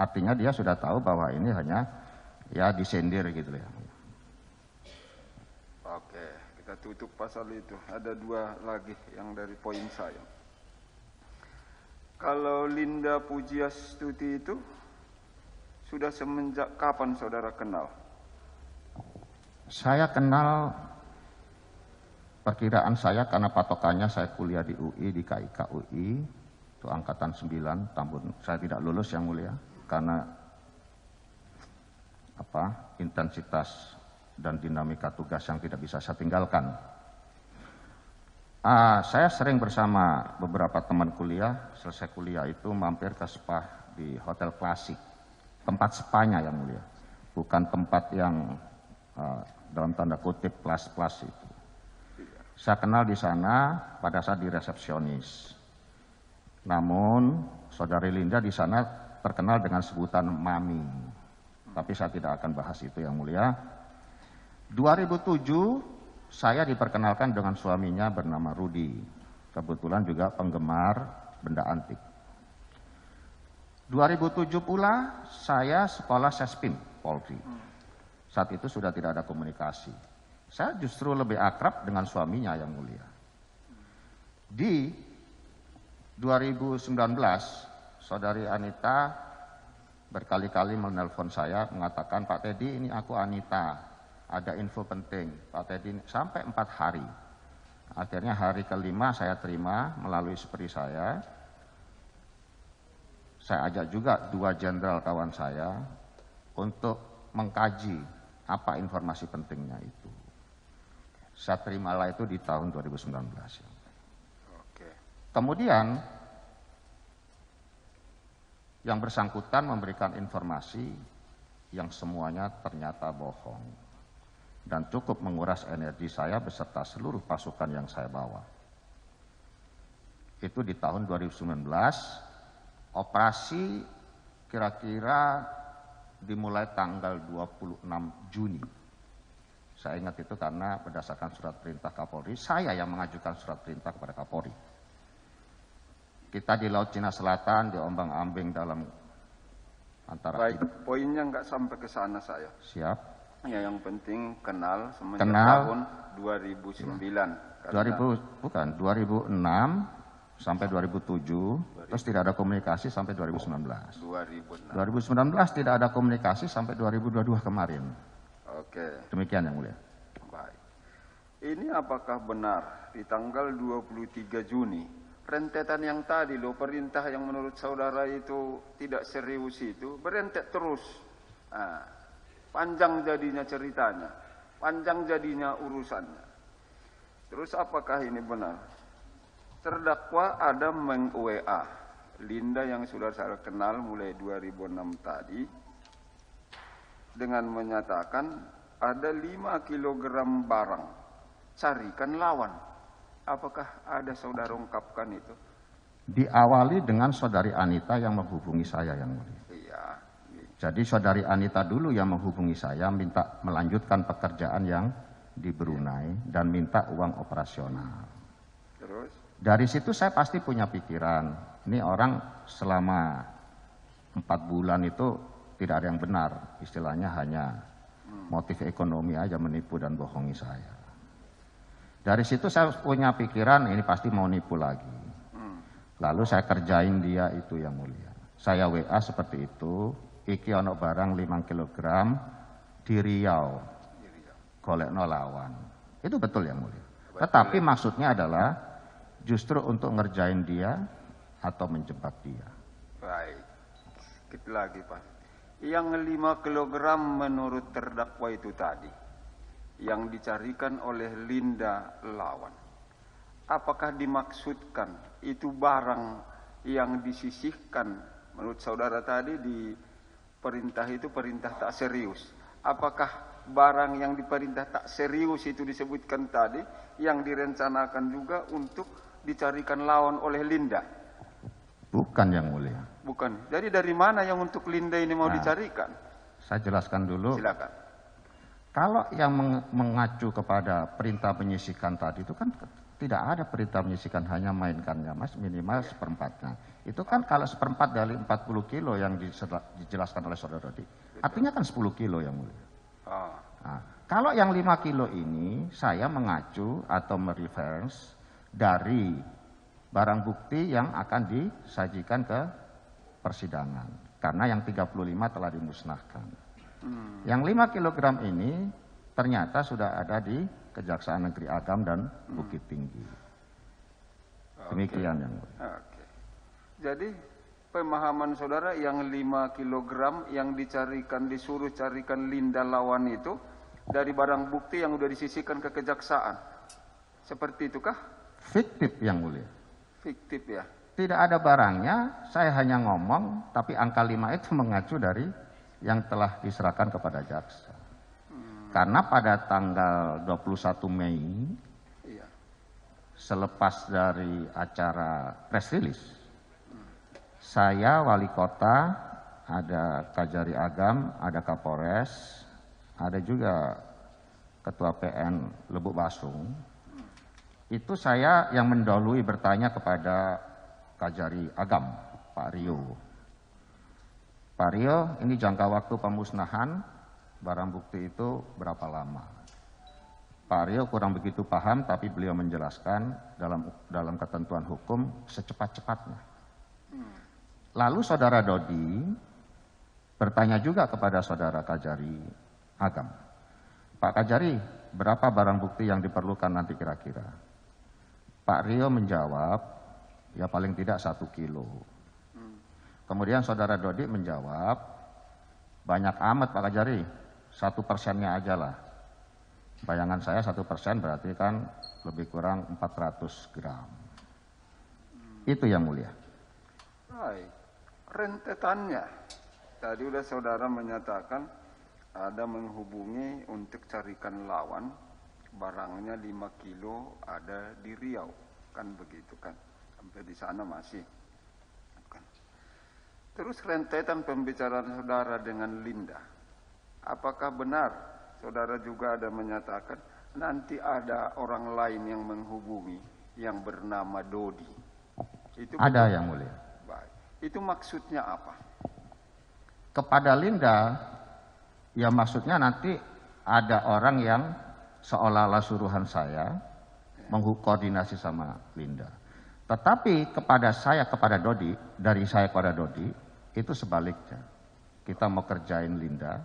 Artinya dia sudah tahu bahwa ini hanya ya disindir gitu ya. Oke, kita tutup pasal itu. Ada 2 lagi yang dari poin saya. Kalau Linda Pujiastuti itu sudah semenjak kapan saudara kenal? Saya kenal, perkiraan saya karena patokannya saya kuliah di UI, di KIK UI, itu angkatan 9, tahun saya tidak lulus yang mulia, karena intensitas dan dinamika tugas yang tidak bisa saya tinggalkan. Saya sering bersama beberapa teman kuliah, selesai kuliah itu mampir ke spa di Hotel Klasik, tempat spanya yang mulia, bukan tempat yang dalam tanda kutip plus itu. Saya kenal di sana pada saat di resepsionis. Namun Saudari Linda di sana terkenal dengan sebutan Mami. Tapi saya tidak akan bahas itu yang mulia. 2007 saya diperkenalkan dengan suaminya bernama Rudi. Kebetulan juga penggemar benda antik. 2007 pula saya sekolah Sespim Polri. Saat itu sudah tidak ada komunikasi. Saya justru lebih akrab dengan suaminya yang mulia. Di 2019, Saudari Anita berkali-kali menelpon saya mengatakan, Pak Teddy ini aku Anita, ada info penting. Pak Teddy sampai 4 hari. Akhirnya hari kelima saya terima melalui istri saya. Saya ajak juga 2 jenderal kawan saya untuk mengkaji apa informasi pentingnya itu. Saya terimalah itu di tahun 2019. Oke. Kemudian yang bersangkutan memberikan informasi yang semuanya ternyata bohong dan cukup menguras energi saya beserta seluruh pasukan yang saya bawa. Itu di tahun 2019, operasi kira-kira dimulai tanggal 26 Juni. Saya ingat itu karena berdasarkan surat perintah Kapolri, saya yang mengajukan surat perintah kepada Kapolri. Kita di Laut Cina Selatan, diombang-ambing dalam antara... Baik, poinnya nggak sampai ke sana saya. Siap. Ya, yang penting kenal semenjak tahun 2009. 2006 sampai 2007, terus tidak ada komunikasi sampai 2019. 2006. 2019 tidak ada komunikasi sampai 2022 kemarin. Oke. Demikian yang mulia. Baik. Ini apakah benar di tanggal 23 Juni, rentetan yang tadi loh, perintah yang menurut saudara itu tidak serius itu, berentet terus. Nah, panjang jadinya ceritanya, panjang jadinya urusannya. Terus apakah ini benar? Terdakwa ada meng-WA Linda yang sudah saya kenal mulai 2006 tadi dengan menyatakan ada 5 kilogram barang, carikan lawan. Apakah ada saudara ungkapkan itu? Diawali dengan Saudari Anita yang menghubungi saya yang mulia. Iya. Jadi Saudari Anita dulu yang menghubungi saya minta melanjutkan pekerjaan yang di Brunei dan minta uang operasional. Terus? Dari situ saya pasti punya pikiran, ini orang selama 4 bulan itu tidak ada yang benar, istilahnya hanya motif ekonomi aja menipu dan bohongi saya. Dari situ saya punya pikiran ini pasti mau nipu lagi. Lalu saya kerjain dia itu yang mulia. Saya WA seperti itu, iki ono barang 5 kilogram di Riau, golekno lawan. Itu betul yang mulia. Tetapi maksudnya adalah justru untuk ngerjain dia atau menjebak dia. Baik. Sedikit lagi Pak. Yang 5 kilogram menurut terdakwa itu tadi, yang dicarikan oleh Linda lawan. Apakah dimaksudkan itu barang yang disisihkan menurut saudara tadi di perintah itu perintah tak serius? Apakah barang yang diperintah tak serius itu disebutkan tadi yang direncanakan juga untuk dicarikan lawan oleh Linda? Bukan yang mulia. Bukan. Jadi dari mana yang untuk Linda ini mau dicarikan? Saya jelaskan dulu. Silakan. Kalau yang mengacu kepada perintah menyisihkan tadi itu kan tidak ada perintah menyisihkan, hanya mainkannya Mas minimal seperempatnya. Itu kan kalau seperempat dari 40 kilo yang dijelaskan oleh Saudara Dodi, artinya kan 10 kilo yang mulia. Nah, kalau yang 5 kilo ini saya mengacu atau mereference dari barang bukti yang akan disajikan ke persidangan. Karena yang 35 telah dimusnahkan. Yang 5 kilogram ini ternyata sudah ada di Kejaksaan Negeri Agam dan Bukit Tinggi. Demikian yang mulia. Oke. Jadi pemahaman saudara yang 5 kilogram yang disuruh carikan Linda lawan itu dari barang bukti yang sudah disisihkan ke kejaksaan. Seperti itukah? Fiktif yang mulia. Fiktif ya. Tidak ada barangnya, saya hanya ngomong, tapi angka 5 itu mengacu dari yang telah diserahkan kepada jaksa. Karena pada tanggal 21 Mei, Iya. selepas dari acara press release, saya wali kota, ada Kajari Agam, ada Kapolres, ada juga Ketua PN Lebuk Basung. Itu saya yang mendahului bertanya kepada Kajari Agam, Pak Rio. Pak Rio, ini jangka waktu pemusnahan barang bukti itu berapa lama? Pak Rio kurang begitu paham, tapi beliau menjelaskan dalam ketentuan hukum secepat-cepatnya. Lalu Saudara Dodi bertanya juga kepada Saudara Kajari Agam, Pak Kajari, berapa barang bukti yang diperlukan nanti kira-kira? Pak Rio menjawab, ya paling tidak 1 kilo. Kemudian Saudara Dodi menjawab, banyak amat Pak Kajari, 1%-nya aja lah. Bayangan saya 1% berarti kan lebih kurang 400 gram. Itu yang mulia. Baik. Rentetannya, tadi udah saudara menyatakan ada menghubungi untuk carikan lawan, barangnya 5 kilo ada di Riau, kan begitu kan? Sampai di sana masih. Kan. Terus rentetan pembicaraan saudara dengan Linda. Apakah benar saudara juga ada menyatakan nanti ada orang lain yang menghubungi yang bernama Dodi? Itu ada betul? Yang mulia. Baik. Itu maksudnya apa? Kepada Linda, ya maksudnya nanti ada orang yang seolah-olah suruhan saya mengkoordinasi sama Linda. Tetapi kepada saya, kepada Dodi, dari saya kepada Dodi, itu sebaliknya. Kita mau kerjain Linda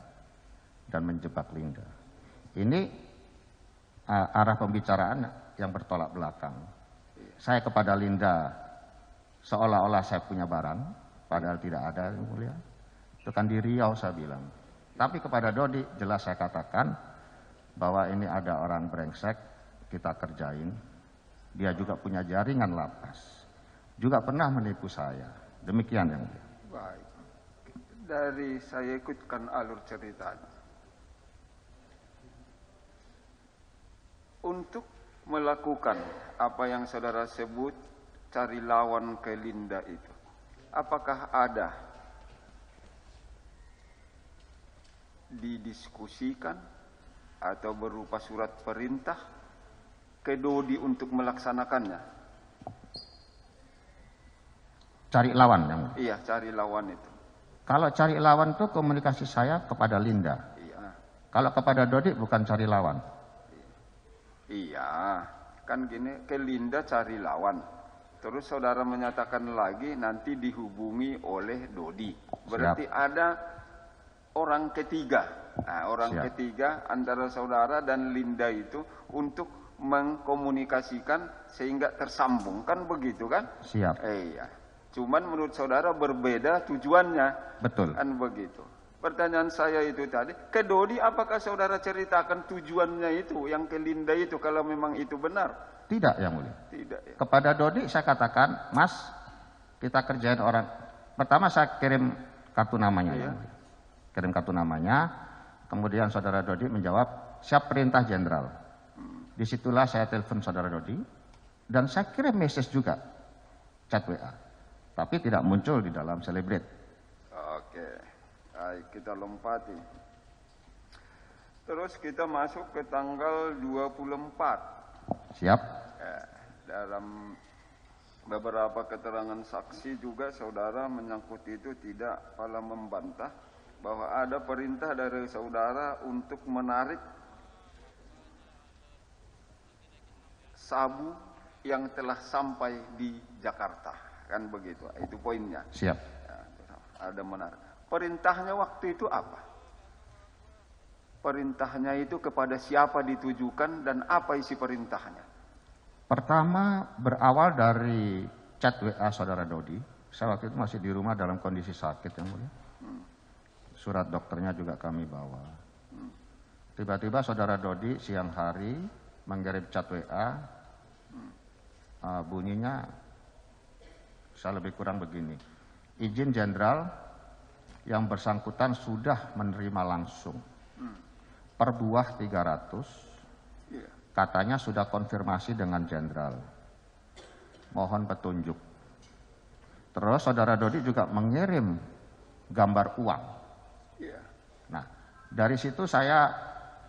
dan menjebak Linda. Ini arah pembicaraan yang bertolak belakang. Saya kepada Linda seolah-olah saya punya barang, padahal tidak ada, yang mulia. Itu kan di Riau saya bilang. Tapi kepada Dodi jelas saya katakan bahwa ini ada orang brengsek, kita kerjain. Dia juga punya jaringan lapas. Juga pernah menipu saya. Demikian yang mulia. Baik. Dari saya ikutkan alur ceritanya. Untuk melakukan apa yang saudara sebut cari lawan ke Linda itu, apakah ada didiskusikan atau berupa surat perintah ke Dodi untuk melaksanakannya? Cari lawan yang mulia. Iya, cari lawan itu. Kalau cari lawan itu komunikasi saya kepada Linda. Iya. Kalau kepada Dodi bukan cari lawan. Iya, kan gini, ke Linda cari lawan. Terus saudara menyatakan lagi nanti dihubungi oleh Dodi. Berarti ada orang ketiga. Nah, orang ketiga antara saudara dan Linda itu untuk mengkomunikasikan sehingga tersambung. Kan begitu kan? Siap. Iya. Cuman menurut saudara berbeda tujuannya. Betul. Kan begitu. Pertanyaan saya itu tadi, ke Dodi apakah saudara ceritakan tujuannya itu, yang ke Linda itu, kalau memang itu benar? Tidak yang mulia. Tidak ya. Kepada Dodi saya katakan, Mas, kita kerjain orang. Pertama saya kirim kartu namanya. Iya. Yang mulia. Kirim kartu namanya, kemudian saudara Dodi menjawab, siap perintah jenderal. Disitulah saya telepon saudara Dodi, dan saya kirim message juga, chat WA. Tapi tidak muncul di dalam Celebrate. Oke, baik, kita lompati. Terus kita masuk ke tanggal 24. Siap. Dalam beberapa keterangan saksi juga saudara menyangkut itu tidak pala membantah bahwa ada perintah dari saudara untuk menarik sabu yang telah sampai di Jakarta, kan begitu? Itu poinnya. Siap. Ya, ada menarik. Perintahnya waktu itu apa? Perintahnya itu kepada siapa ditujukan dan apa isi perintahnya? Pertama berawal dari chat WA saudara Dodi. Saya waktu itu masih di rumah dalam kondisi sakit yang mulia. Surat dokternya juga kami bawa. Tiba-tiba saudara Dodi siang hari mengirim chat WA. Bunyinya saya lebih kurang begini. Izin jenderal yang bersangkutan sudah menerima langsung. Per buah 300. Katanya sudah konfirmasi dengan jenderal. Mohon petunjuk. Terus saudara Dodi juga mengirim gambar uang. Nah, dari situ saya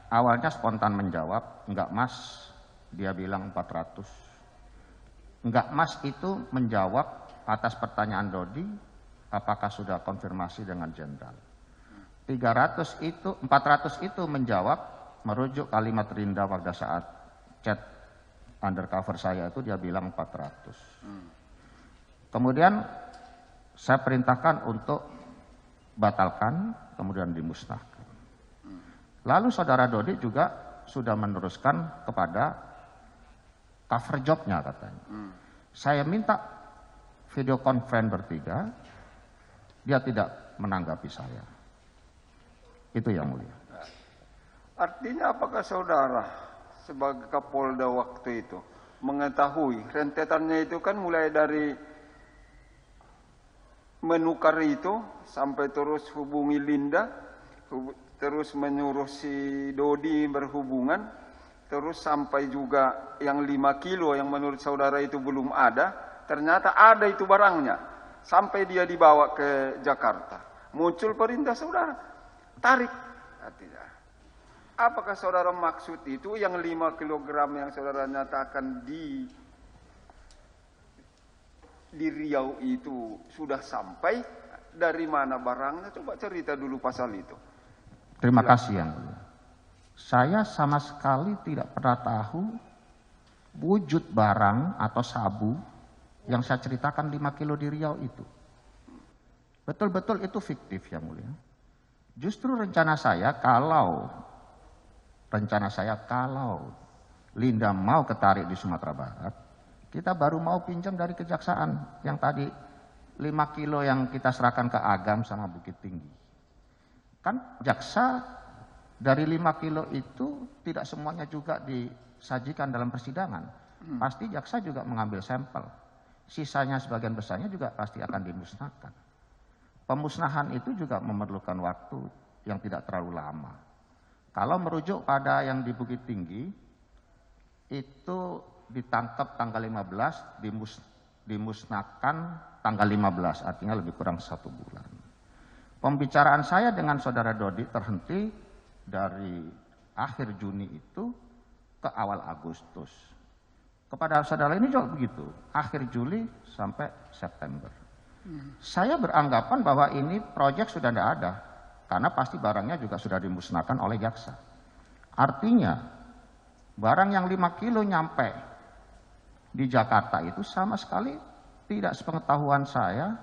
awalnya spontan menjawab, enggak mas, dia bilang 400. Enggak mas itu menjawab atas pertanyaan Dodi, apakah sudah konfirmasi dengan jenderal. 400 itu menjawab, merujuk kalimat Rinda pada saat chat undercover saya itu dia bilang 400. Kemudian saya perintahkan untuk batalkan, kemudian dimusnahkan. Lalu saudara Dodi juga sudah meneruskan kepada cover jobnya katanya. Saya minta video conference bertiga, dia tidak menanggapi saya. Itu yang mulia. Artinya apakah saudara sebagai Kapolda waktu itu mengetahui rentetannya itu kan mulai dari menukar itu sampai terus hubungi Linda, terus menyuruh si Dodi berhubungan, terus sampai juga yang 5 kilo yang menurut saudara itu belum ada, ternyata ada itu barangnya. Sampai dia dibawa ke Jakarta. Muncul perintah saudara, tarik. Artinya, apakah saudara maksud itu yang 5 kilogram yang saudara nyatakan di Riau itu sudah sampai? Dari mana barangnya? Coba cerita dulu pasal itu. Terima kasih yang mulia. Saya sama sekali tidak pernah tahu wujud barang atau sabu yang saya ceritakan 5 kilo di Riau itu. Betul-betul itu fiktif yang mulia. Justru rencana saya kalau Linda mau ketarik di Sumatera Barat, kita baru mau pinjam dari kejaksaan yang tadi 5 kilo yang kita serahkan ke Agam sama Bukit Tinggi. Kan jaksa dari 5 kilo itu tidak semuanya juga disajikan dalam persidangan. Pasti jaksa juga mengambil sampel. Sisanya sebagian besarnya juga pasti akan dimusnahkan. Pemusnahan itu juga memerlukan waktu yang tidak terlalu lama. Kalau merujuk pada yang di Bukit Tinggi, itu ditangkap tanggal 15, dimusnahkan tanggal 15, artinya lebih kurang 1 bulan. Pembicaraan saya dengan saudara Dodi terhenti dari akhir Juni itu ke awal Agustus. Kepada saudara ini juga begitu, akhir Juli sampai September. Saya beranggapan bahwa ini proyek sudah tidak ada, karena pasti barangnya juga sudah dimusnahkan oleh jaksa. Artinya, barang yang 5 kilo nyampe di Jakarta itu sama sekali tidak sepengetahuan saya,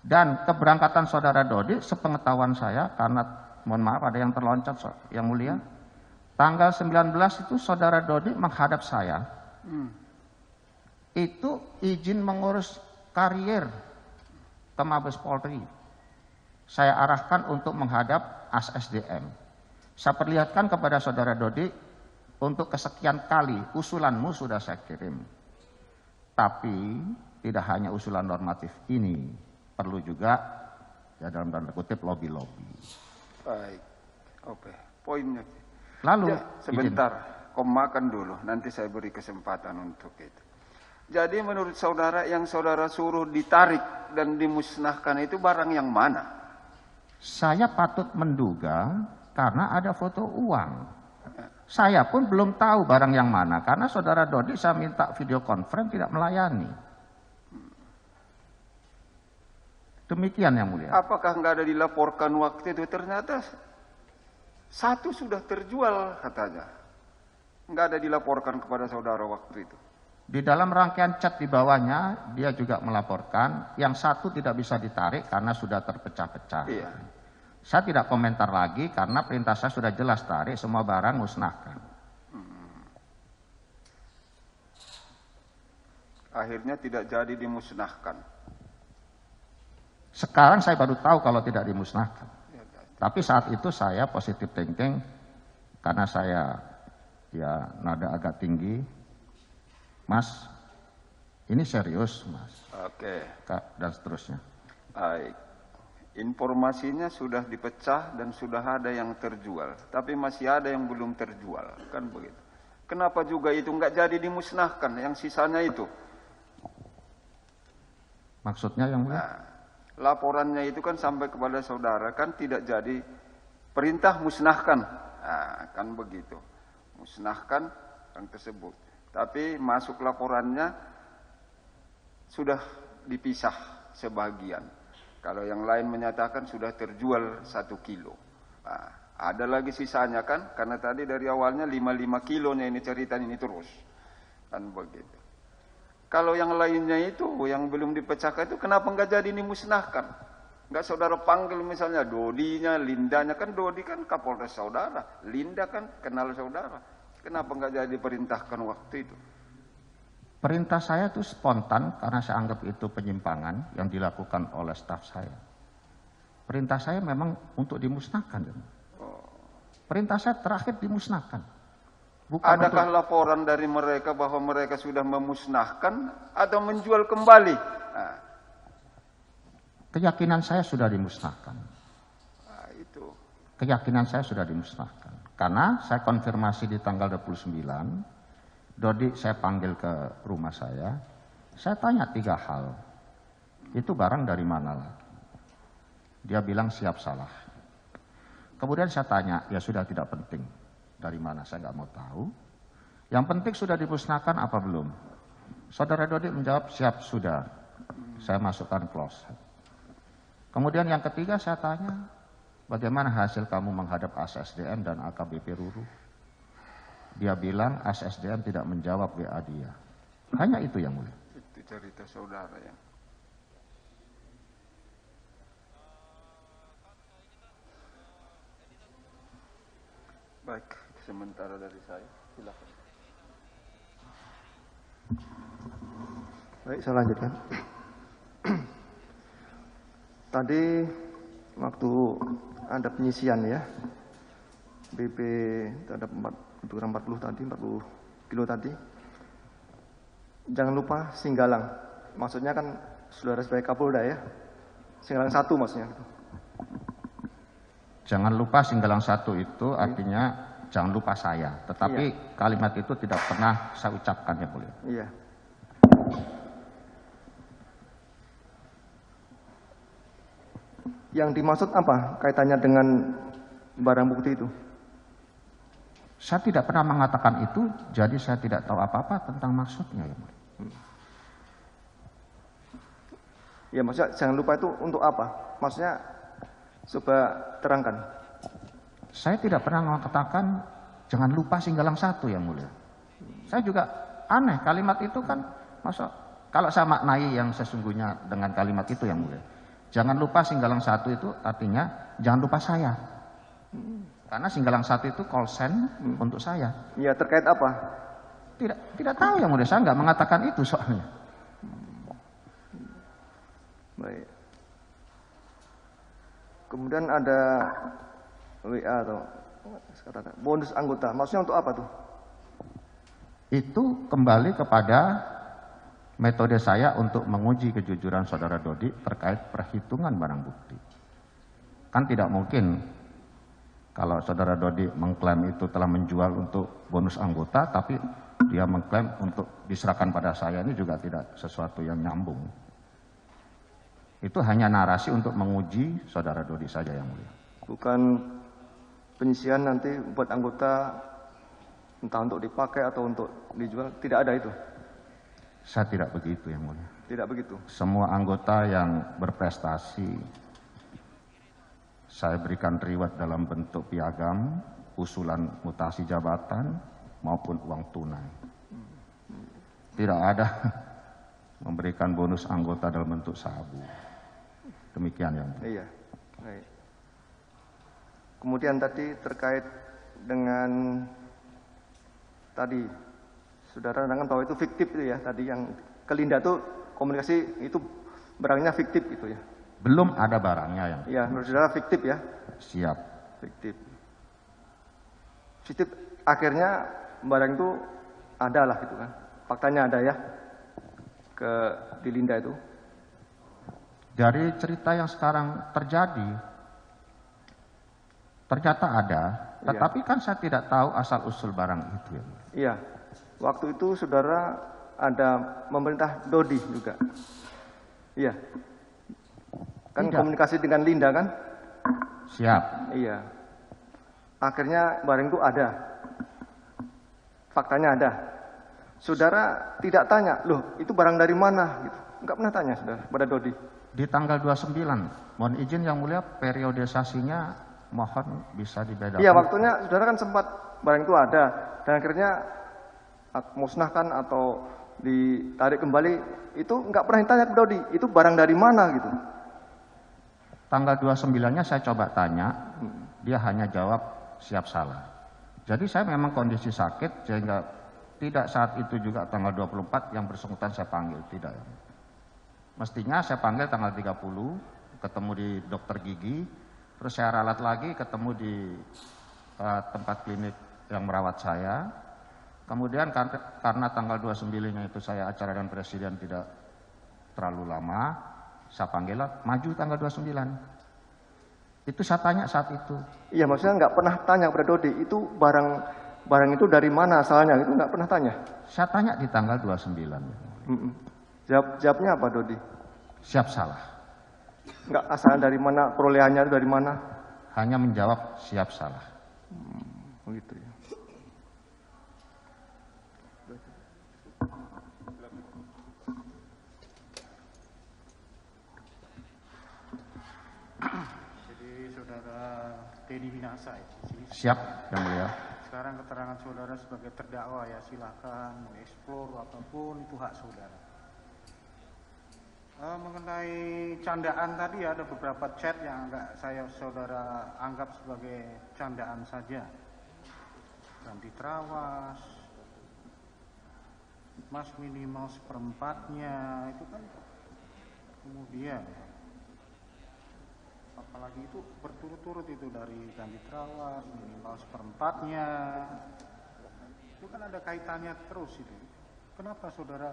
dan keberangkatan saudara Dodi sepengetahuan saya, karena mohon maaf ada yang terloncat yang mulia, tanggal 19 itu saudara Dodi menghadap saya, itu izin mengurus karier ke Mabes Polri. Saya arahkan untuk menghadap ASDM. Saya perlihatkan kepada saudara Dodi, untuk kesekian kali usulanmu sudah saya kirim. Tapi tidak hanya usulan normatif ini, perlu juga ya dalam tanda kutip lobby-lobby. Baik, oke, poinnya. Lalu ya, sebentar, kau makan dulu, nanti saya beri kesempatan untuk itu. Jadi menurut saudara yang saudara suruh ditarik dan dimusnahkan itu barang yang mana? Saya patut menduga karena ada foto uang. Saya pun belum tahu barang yang mana, karena saudara Dodi saya minta video conference tidak melayani. Demikian yang mulia. Apakah nggak ada dilaporkan waktu itu? Ternyata satu sudah terjual katanya. Nggak ada dilaporkan kepada saudara waktu itu. Di dalam rangkaian chat di bawahnya, dia juga melaporkan yang satu tidak bisa ditarik karena sudah terpecah-pecah. Iya. Saya tidak komentar lagi karena perintah saya sudah jelas, tarik semua barang, musnahkan. Akhirnya tidak jadi dimusnahkan. Sekarang saya baru tahu kalau tidak dimusnahkan. Tapi saat itu saya positive thinking karena saya ya nada agak tinggi. Mas, ini serius, Mas. Oke. Dan seterusnya. Baik. Informasinya sudah dipecah dan sudah ada yang terjual. Tapi masih ada yang belum terjual. Kan begitu. Kenapa juga itu nggak jadi dimusnahkan yang sisanya itu? Maksudnya yang mulia? Nah, laporannya itu kan sampai kepada saudara kan tidak jadi perintah musnahkan. Nah, kan begitu. Musnahkan yang tersebut. Tapi masuk laporannya sudah dipisah sebagian. Kalau yang lain menyatakan sudah terjual 1 kilo. Nah, ada lagi sisanya kan? Karena tadi dari awalnya 55 kilonya ini cerita ini terus. Kan begitu. Kalau yang lainnya itu, yang belum dipecahkan itu kenapa nggak jadi dimusnahkan? Nggak saudara panggil misalnya Dodinya, Lindanya. Kan Dodi kan Kapolres saudara. Linda kan kenal saudara. Kenapa nggak jadi diperintahkan waktu itu? Perintah saya itu spontan karena saya anggap itu penyimpangan yang dilakukan oleh staf saya. Perintah saya memang untuk dimusnahkan. Perintah saya terakhir dimusnahkan. Bukan adakah laporan dari mereka bahwa mereka sudah memusnahkan atau menjual kembali? Nah. Keyakinan saya sudah dimusnahkan. Nah, itu. Keyakinan saya sudah dimusnahkan. Karena saya konfirmasi di tanggal 29, Dodi saya panggil ke rumah saya tanya 3 hal. Itu barang dari mana lagi? Dia bilang siap salah. Kemudian saya tanya, ya sudah tidak penting. Dari mana saya nggak mau tahu. Yang penting sudah dimusnahkan apa belum? Saudara Dodi menjawab siap sudah. Saya masukkan closet. Kemudian yang ketiga saya tanya, bagaimana hasil kamu menghadap ASSDM dan AKBP Ruru? Dia bilang ASSDM tidak menjawab WA dia. Hanya itu yang mulia. Itu cerita saudara ya. Baik, sementara dari saya. Silakan. Baik, saya lanjutkan. Tadi waktu ada penyisian ya, BP terhadap 40 kilo tadi, jangan lupa Singgalang, maksudnya kan saudara sebagai Kapolda ya, Singgalang 1 maksudnya. Jangan lupa Singgalang 1 itu artinya jangan lupa saya, tetapi kalimat itu tidak pernah saya ucapkan ya mulia. Iya. Yang dimaksud apa kaitannya dengan barang bukti itu? Saya tidak pernah mengatakan itu, jadi saya tidak tahu apa-apa tentang maksudnya. Ya maksudnya jangan lupa itu untuk apa? Maksudnya coba terangkan. Saya tidak pernah mengatakan jangan lupa Singgalang 1 yang mulia. Saya juga aneh kalimat itu kan, masa kalau saya maknai yang sesungguhnya dengan kalimat itu yang mulia. Jangan lupa Singgalang 1 itu artinya jangan lupa saya. Karena Singgalang 1 itu call sign untuk saya. Ya terkait apa? Tidak tahu yang mulia, saya nggak mengatakan itu soalnya. Baik. Kemudian ada WA atau katakan bonus anggota. Maksudnya untuk apa tuh? Itu kembali kepada metode saya untuk menguji kejujuran saudara Dodi terkait perhitungan barang bukti. Kan tidak mungkin kalau saudara Dodi mengklaim itu telah menjual untuk bonus anggota, tapi dia mengklaim untuk diserahkan pada saya, ini juga tidak sesuatu yang nyambung. Itu hanya narasi untuk menguji saudara Dodi saja yang mulia. Bukan penyisian nanti buat anggota entah untuk dipakai atau untuk dijual, tidak ada itu? Saya tidak begitu yang mulia. Tidak begitu? Semua anggota yang berprestasi saya berikan reward dalam bentuk piagam, usulan mutasi jabatan maupun uang tunai. Tidak ada memberikan bonus anggota dalam bentuk sabu. Demikian yang mulia. Iya. Baik. Kemudian tadi terkait dengan tadi saudara dengan bahwa itu fiktif itu ya, tadi yang ke Linda itu komunikasi itu barangnya fiktif itu ya. Belum ada barangnya yang. Iya, menurut saudara fiktif ya. Siap. Fiktif. Fiktif akhirnya barang itu ada lah gitu kan. Faktanya ada ya di Linda itu. Dari cerita yang sekarang terjadi, ternyata ada, tetapi kan saya tidak tahu asal-usul barang itu. Ya. Iya, waktu itu saudara ada memerintah Dodi juga. Iya, kan Tidak. komunikasi dengan Linda kan? Siap. Iya. Akhirnya barang itu ada, faktanya ada. Saudara tidak tanya, loh itu barang dari mana? Gitu. Enggak pernah tanya saudara pada Dodi. Di tanggal 29, mohon izin yang mulia, periodisasinya mohon bisa dibedakan. Iya, waktunya saudara kan sempat barang itu ada dan akhirnya musnahkan atau ditarik kembali, itu enggak pernah ditanya ke Dodi, itu barang dari mana gitu. Tanggal 29-nya saya coba tanya, dia hanya jawab siap salah. Jadi saya memang kondisi sakit sehingga tidak saat itu juga tanggal 24 yang bersangkutan saya panggil, tidak. Mestinya saya panggil tanggal 30, ketemu di dokter gigi, terus saya ralat lagi ketemu di tempat klinik yang merawat saya. Kemudian karena tanggal 29-nya itu saya acara dengan presiden tidak terlalu lama, saya panggil lah, maju tanggal 29. Itu saya tanya saat itu. Iya, maksudnya nggak pernah tanya kepada Dodi, itu barang itu dari mana asalnya, itu nggak pernah tanya. Saya tanya di tanggal 29. Jawabnya apa Dodi? Siap salah. Nggak asalnya dari mana, perolehannya itu dari mana? Hanya menjawab siap salah. Begitu ya. Jadi saudara Teddy Minasa ya. Siap yang mulia. Sekarang keterangan saudara sebagai terdakwa ya, silakan mengeksplor apapun itu hak saudara. Mengenai candaan tadi ada beberapa chat yang saudara anggap sebagai candaan saja. Ganti trawas, mas minimal seperempatnya, itu kan kemudian apalagi itu berturut-turut itu dari ganti trawas, minimal seperempatnya, itu kan ada kaitannya terus itu. Kenapa saudara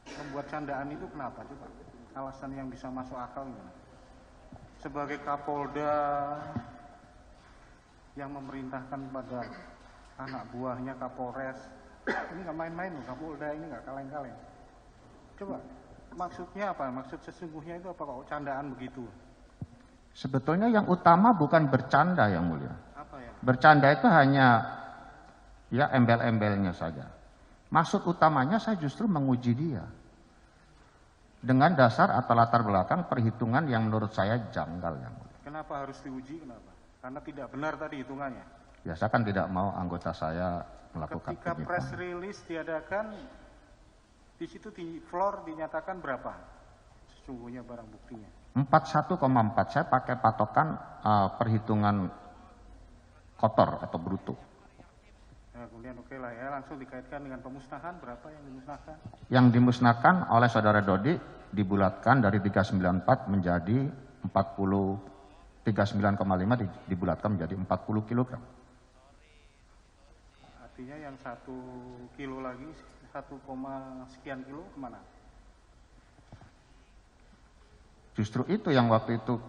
membuat candaan itu, kenapa coba? Alasan yang bisa masuk akal gimana? Sebagai Kapolda yang memerintahkan pada anak buahnya Kapolres, ini nggak main-main loh, Kapolda ini nggak kaleng-kaleng. Coba maksudnya apa? Maksud sesungguhnya itu apa kok candaan begitu? Sebetulnya yang utama bukan bercanda yang mulia. Apa ya? Bercanda itu hanya ya embel-embelnya saja. Maksud utamanya saya justru menguji dia. Dengan dasar atau latar belakang perhitungan yang menurut saya janggal yang mulia. Kenapa harus diuji? Kenapa? Karena tidak benar tadi hitungannya. Ya saya kan tidak mau anggota saya melakukan Ketika penyitaan. press release diadakan, di situ di floor dinyatakan berapa sesungguhnya barang buktinya? 41,4 saya pakai patokan perhitungan kotor atau bruto. Nah, kemudian oke lah ya, langsung dikaitkan dengan pemusnahan, berapa yang dimusnahkan? Yang dimusnahkan oleh saudara Dodi dibulatkan dari 394 menjadi 39,5 dibulatkan menjadi 40 kg. Artinya yang 1 kilo lagi, 1, sekian kilo kemana? Justru itu yang waktu itu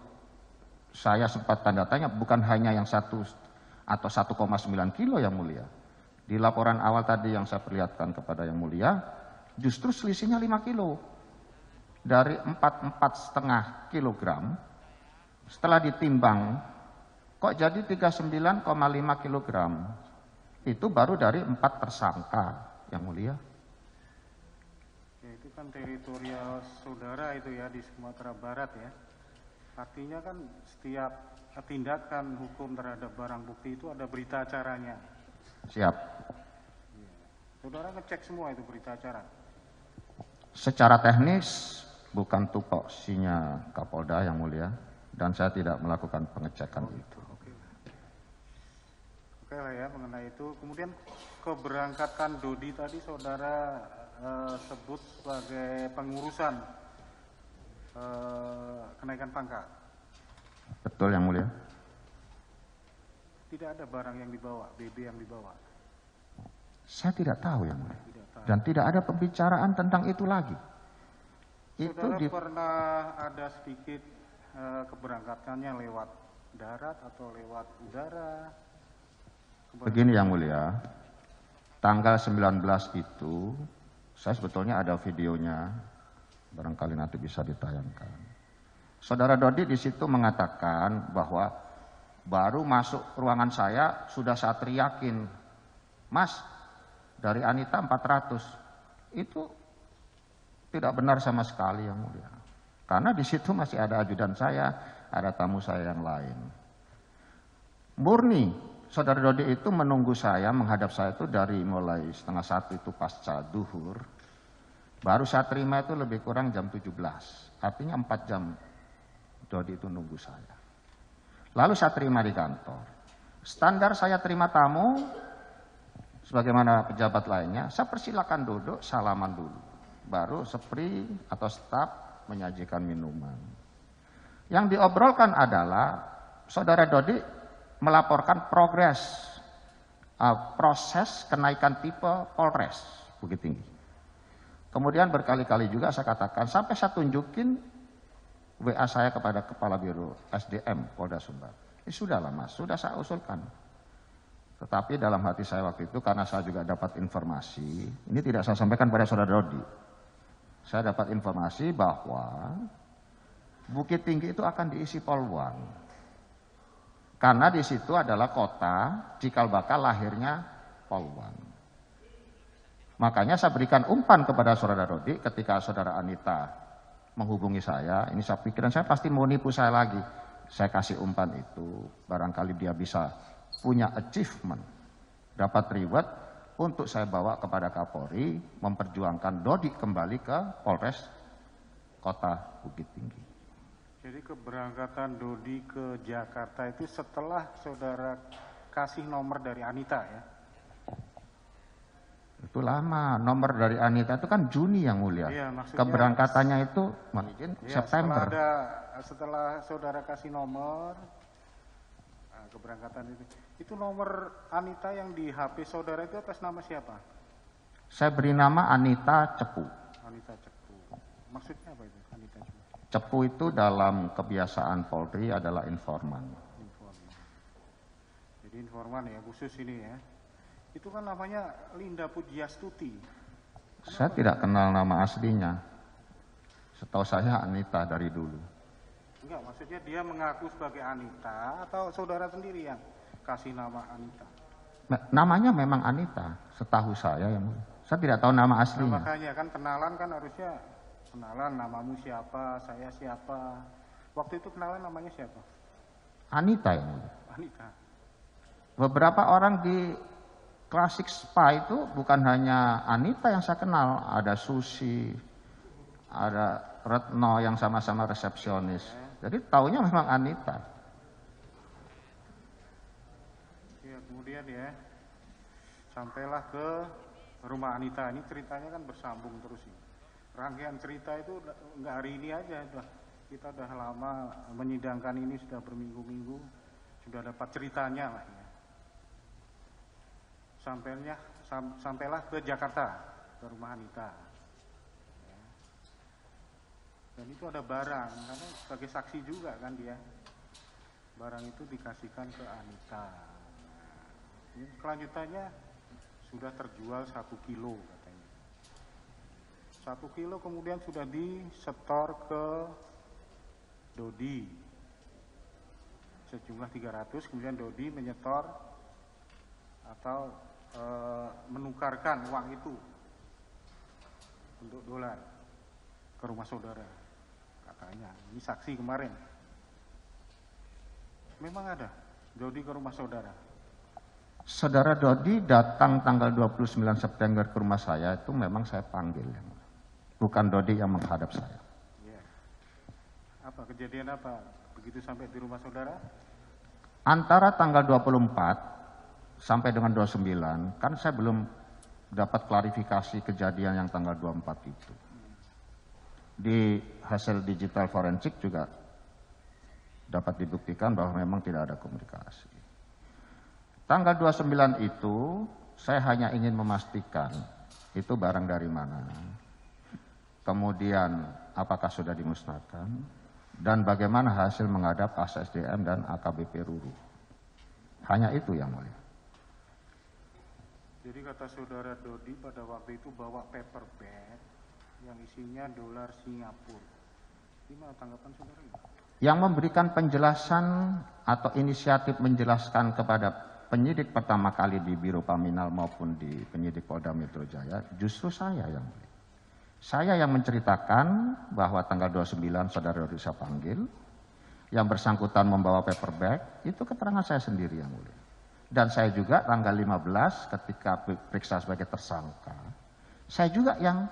saya sempat tanda tanya, bukan hanya yang 1 atau 1,9 kilo yang mulia. Di laporan awal tadi yang saya perlihatkan kepada yang mulia, justru selisihnya 5 kilo. Dari 4,5 kilogram, setelah ditimbang Kok jadi 39,5 kilogram? Itu baru dari 4 tersangka, Yang Mulia. Ya, itu kan teritorial saudara itu ya di Sumatera Barat ya. Artinya kan setiap tindakan hukum terhadap barang bukti itu ada berita acaranya. Siap. Saudara ngecek semua itu berita acara. Secara teknis bukan tupoksinya Kapolda Yang Mulia, dan saya tidak melakukan pengecekan itu. Oke lah ya mengenai itu. Kemudian keberangkatan Dodi tadi saudara sebut sebagai pengurusan kenaikan pangkat. Betul Yang Mulia. Tidak ada barang yang dibawa, BB yang dibawa. Saya tidak tahu Yang Mulia. Tidak tahu. Dan tidak ada pembicaraan tentang itu lagi. Saudara pernah ada sedikit keberangkatannya lewat darat atau lewat udara? Begini Yang Mulia, tanggal 19 itu saya sebetulnya ada videonya, barangkali nanti bisa ditayangkan. Saudara Dodi di situ mengatakan bahwa baru masuk ruangan saya sudah saya teriakin, Mas, dari Anita 400. Itu tidak benar sama sekali Yang Mulia. Karena di situ masih ada ajudan saya, ada tamu saya yang lain. Murni Saudara Dodi itu menunggu saya, menghadap saya itu dari mulai 12:30 itu pasca duhur. Baru saya terima itu lebih kurang jam 17. Artinya 4 jam Dodi itu nunggu saya. Lalu saya terima di kantor. Standar saya terima tamu, sebagaimana pejabat lainnya, saya persilakan duduk, salaman dulu. Baru sepri atau staf menyajikan minuman. Yang diobrolkan adalah Saudara Dodi melaporkan progres proses kenaikan tipe Polres Bukit Tinggi. Kemudian berkali-kali juga saya katakan, sampai saya tunjukin WA saya kepada Kepala Biro SDM Polda Sumbar. Sudahlah Mas, sudah saya usulkan. Tetapi dalam hati saya waktu itu, karena saya juga dapat informasi, ini tidak saya sampaikan pada Saudara Dodi. Saya dapat informasi bahwa Bukit Tinggi itu akan diisi Polwan. Karena di situ adalah kota cikal bakal lahirnya Polwan. Makanya saya berikan umpan kepada Saudara Dodi ketika Saudara Anita menghubungi saya. Ini saya pikiran saya pasti mau nipu saya lagi. Saya kasih umpan itu, barangkali dia bisa punya achievement, dapat reward untuk saya bawa kepada Kapolri, memperjuangkan Dodi kembali ke Polres Kota Bukit Tinggi. Jadi keberangkatan Dodi ke Jakarta itu setelah saudara kasih nomor dari Anita ya? Itu lama, nomor dari Anita itu kan Juni Yang Mulia. Iya, maksudnya keberangkatannya itu mungkin ya, September. Setelah saudara kasih nomor, keberangkatan itu nomor Anita yang di HP saudara itu atas nama siapa? Saya beri nama Anita Cepu. Anita Cepu. Maksudnya apa itu Anita Cepu? Cepu itu dalam kebiasaan Polri adalah informan. Informan. Jadi informan ya, khusus ini ya. Itu kan namanya Linda Pujiastuti. Saya tidak kenal nama aslinya. Setahu saya Anita dari dulu. Enggak, maksudnya dia mengaku sebagai Anita atau saudara sendiri yang kasih nama Anita? Namanya memang Anita, setahu saya. Saya tidak tahu nama Nah, aslinya. makanya kan kenalan kan harusnya kenalan namamu siapa, saya siapa. Waktu itu kenalan namanya siapa? Anita ya. Anita. Beberapa orang di Klasik Spa itu bukan hanya Anita yang saya kenal, ada Susi, ada Retno yang sama-sama resepsionis. Jadi taunya memang Anita. Ya, kemudian ya, sampailah ke rumah Anita. Ini ceritanya kan bersambung terus ini. Rangkaian cerita itu enggak hari ini aja, kita udah lama menyidangkan ini, sudah berminggu-minggu, sudah dapat ceritanya lah ya. Sampailah ke Jakarta, ke rumah Anita. Ya. Dan itu ada barang, karena sebagai saksi juga kan dia. Barang itu dikasihkan ke Anita. Ini kelanjutannya sudah terjual 1 kilo katanya. 1 kilo kemudian sudah disetor ke Dodi. sejumlah 300, kemudian Dodi menyetor atau menukarkan uang itu untuk dolar ke rumah saudara. Katanya, ini saksi kemarin. Memang ada Dodi ke rumah saudara. Saudara Dodi datang tanggal 29 September ke rumah saya, itu memang saya panggil. Bukan Dodi yang menghadap saya. Ya. Apa kejadian apa begitu sampai di rumah saudara? Antara tanggal 24 sampai dengan 29, kan saya belum dapat klarifikasi kejadian yang tanggal 24 itu. Di hasil digital forensik juga dapat dibuktikan bahwa memang tidak ada komunikasi. Tanggal 29 itu saya hanya ingin memastikan itu barang dari mana, kemudian apakah sudah dimusnahkan, dan bagaimana hasil menghadap ASSDM dan AKBP Ruru. Hanya itu yang mulia. Jadi kata saudara Dodi pada waktu itu bawa paper bag yang isinya dolar Singapura. Gimana tanggapan saudara ini? Yang memberikan penjelasan atau inisiatif menjelaskan kepada penyidik pertama kali di Biro Paminal maupun di penyidik Polda Metro Jaya, justru saya yang mulia. Saya yang menceritakan bahwa tanggal 29 saudara Dodi saya panggil, yang bersangkutan membawa paper bag, itu keterangan saya sendiri yang mulia. Dan saya juga tanggal 15 ketika periksa sebagai tersangka, saya juga yang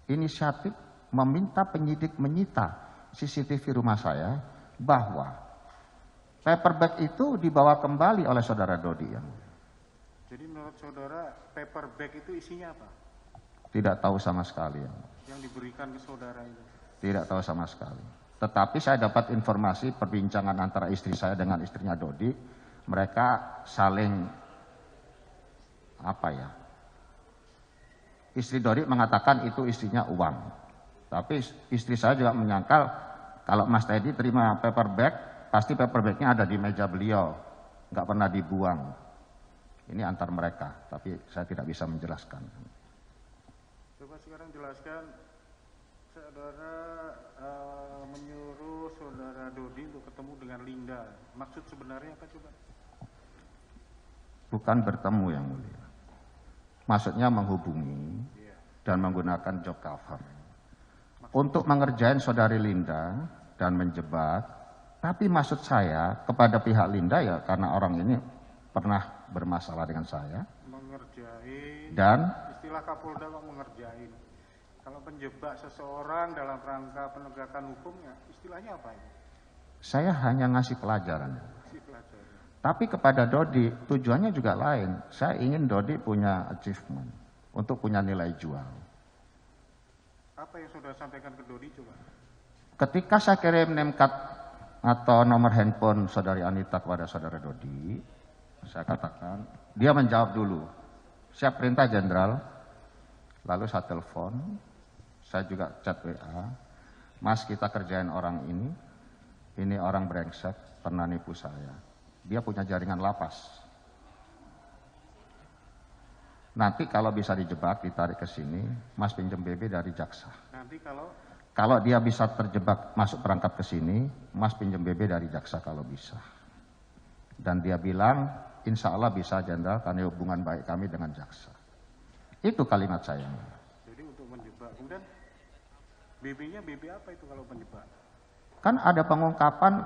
inisiatif meminta penyidik menyita CCTV rumah saya bahwa paper bag itu dibawa kembali oleh saudara Dodi yang mulia. Jadi menurut saudara paper bag itu isinya apa? Tidak tahu sama sekali yang mulia. Yang diberikan ke saudara itu? Tidak tahu sama sekali. Tetapi saya dapat informasi perbincangan antara istri saya dengan istrinya Dodi. Mereka saling istri Dodi mengatakan itu istrinya uang. Tapi istri saya juga menyangkal kalau Mas Teddy terima paper bag, pasti paper bagnya ada di meja beliau, nggak pernah dibuang. Ini antar mereka, tapi saya tidak bisa menjelaskan. Coba sekarang jelaskan, saudara menyuruh saudara Dodi untuk ketemu dengan Linda. Maksud sebenarnya apa coba? Bukan bertemu yang mulia. Maksudnya menghubungi dan menggunakan job cover. Untuk mengerjain saudari Linda dan menjebak. Tapi maksud saya kepada pihak Linda ya karena orang ini pernah bermasalah dengan saya. Mengerjain. Dan istilah Kapolda kok mengerjain. Kalau menjebak seseorang dalam rangka penegakan hukumnya, istilahnya apa itu? Saya hanya ngasih pelajaran. Kasih pelajaran. Tapi kepada Dodi, tujuannya juga lain. Saya ingin Dodi punya achievement, untuk punya nilai jual. Apa yang saudara sampaikan ke Dodi coba? Ketika saya kirim name card atau nomor handphone saudari Anita kepada saudara Dodi, saya katakan, dia menjawab dulu, siap perintah jenderal. Lalu saya telepon, saya juga chat WA, Mas kita kerjain orang ini orang brengsek, pernah nipu saya. Dia punya jaringan lapas. Nanti kalau bisa dijebak, ditarik ke sini, Mas pinjam BB dari jaksa. Nanti kalau dia bisa terjebak masuk perangkap ke sini, Mas pinjam BB dari jaksa kalau bisa. Dan dia bilang, insya Allah bisa jenderal karena hubungan baik kami dengan jaksa. Itu kalimat saya. Jadi untuk menjebak. Kemudian BB-nya BB apa itu kalau menjebak? Kan ada pengungkapan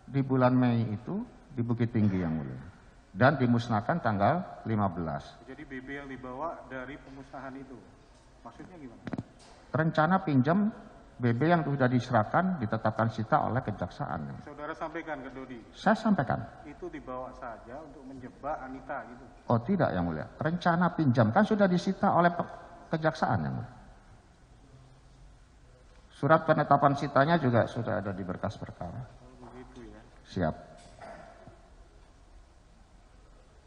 di bulan Mei itu di Bukit Tinggi yang mulia. Dan dimusnahkan tanggal 15. Jadi BB yang dibawa dari pemusnahan itu. Maksudnya gimana? Rencana pinjam BB yang sudah diserahkan ditetapkan sita oleh kejaksaan. Saudara sampaikan ke Dodi? Saya sampaikan. Itu dibawa saja untuk menjebak Anita gitu. Oh tidak yang mulia. Rencana pinjam kan sudah disita oleh kejaksaan yang mulia. Surat penetapan sitanya juga sudah ada di berkas perkara. Oh, begitu ya. Siap.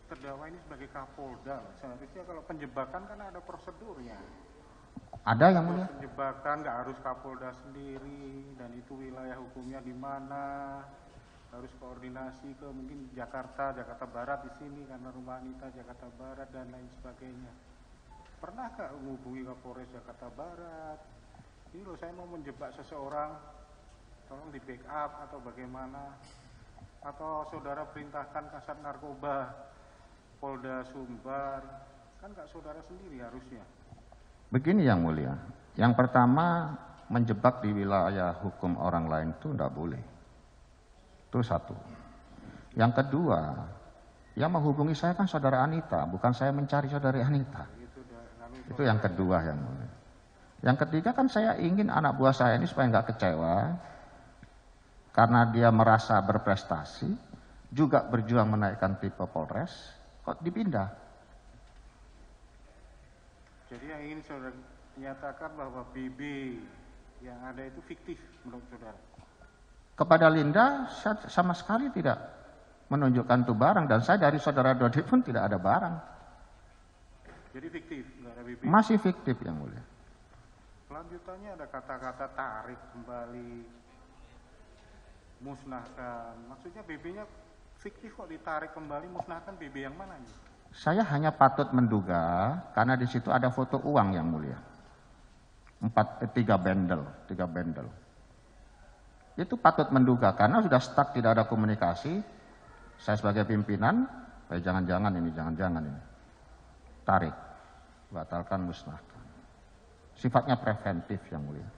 Terdakwa ini sebagai Kapolda, seharusnya kalau penjebakan kan ada prosedurnya. Ada yang mulia. Penjebakan nggak harus Kapolda sendiri dan itu wilayah hukumnya di mana, harus koordinasi ke mungkin Jakarta Barat di sini karena rumah Anita Jakarta Barat dan lain sebagainya. Pernah nggak menghubungi Kapolres Jakarta Barat? Ini loh saya mau menjebak seseorang, tolong di backup atau bagaimana? Atau saudara perintahkan Kasat Narkoba Polda Sumbar, kan nggak saudara sendiri harusnya. Begini Yang Mulia, yang pertama menjebak di wilayah hukum orang lain itu tidak boleh. Itu satu. Yang kedua, yang menghubungi saya kan saudara Anita, bukan saya mencari saudari Anita. Itu yang kedua Yang Mulia. Yang ketiga kan saya ingin anak buah saya ini supaya nggak kecewa, karena dia merasa berprestasi, juga berjuang menaikkan tipe Polres, kok dipindah. Jadi yang ingin saudara nyatakan bahwa BB yang ada itu fiktif menurut saudara? Kepada Linda, saya sama sekali tidak menunjukkan itu barang, dan saya dari saudara Dodi pun tidak ada barang. Jadi fiktif, nggak ada BB? Masih fiktif Yang Mulia. Selanjutnya ada kata-kata tarik kembali, musnahkan. Maksudnya BB-nya fiktif kok, ditarik kembali, musnahkan. BB yang mana ini? Saya hanya patut menduga karena di situ ada foto uang Yang Mulia. 3 bendel. Itu patut menduga karena sudah stuck, tidak ada komunikasi. Saya sebagai pimpinan, jangan-jangan ini. Tarik, batalkan, musnahkan. Sifatnya preventif Yang Mulia.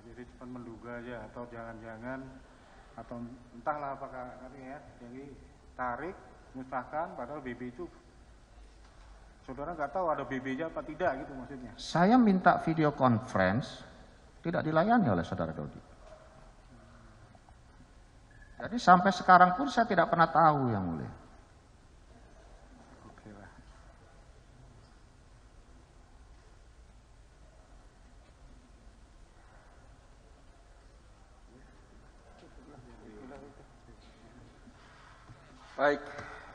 Jadi cuma menduga aja, atau jangan-jangan, atau entahlah apakah ya. Jadi tarik, musnahkan, padahal BB itu saudara nggak tahu ada BB-nya apa tidak gitu maksudnya. Saya minta video conference, tidak dilayani oleh saudara Dodi. Jadi sampai sekarang pun saya tidak pernah tahu Yang Mulia. Oke lah. Baik,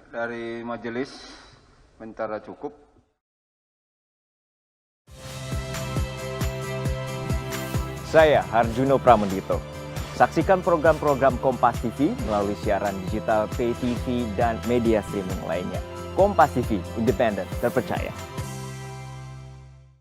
dari majelis sementara cukup. Saya Harjuno Pramendito. Saksikan program-program Kompas TV melalui siaran digital, pay TV, dan media streaming lainnya. Kompas TV, independen, terpercaya.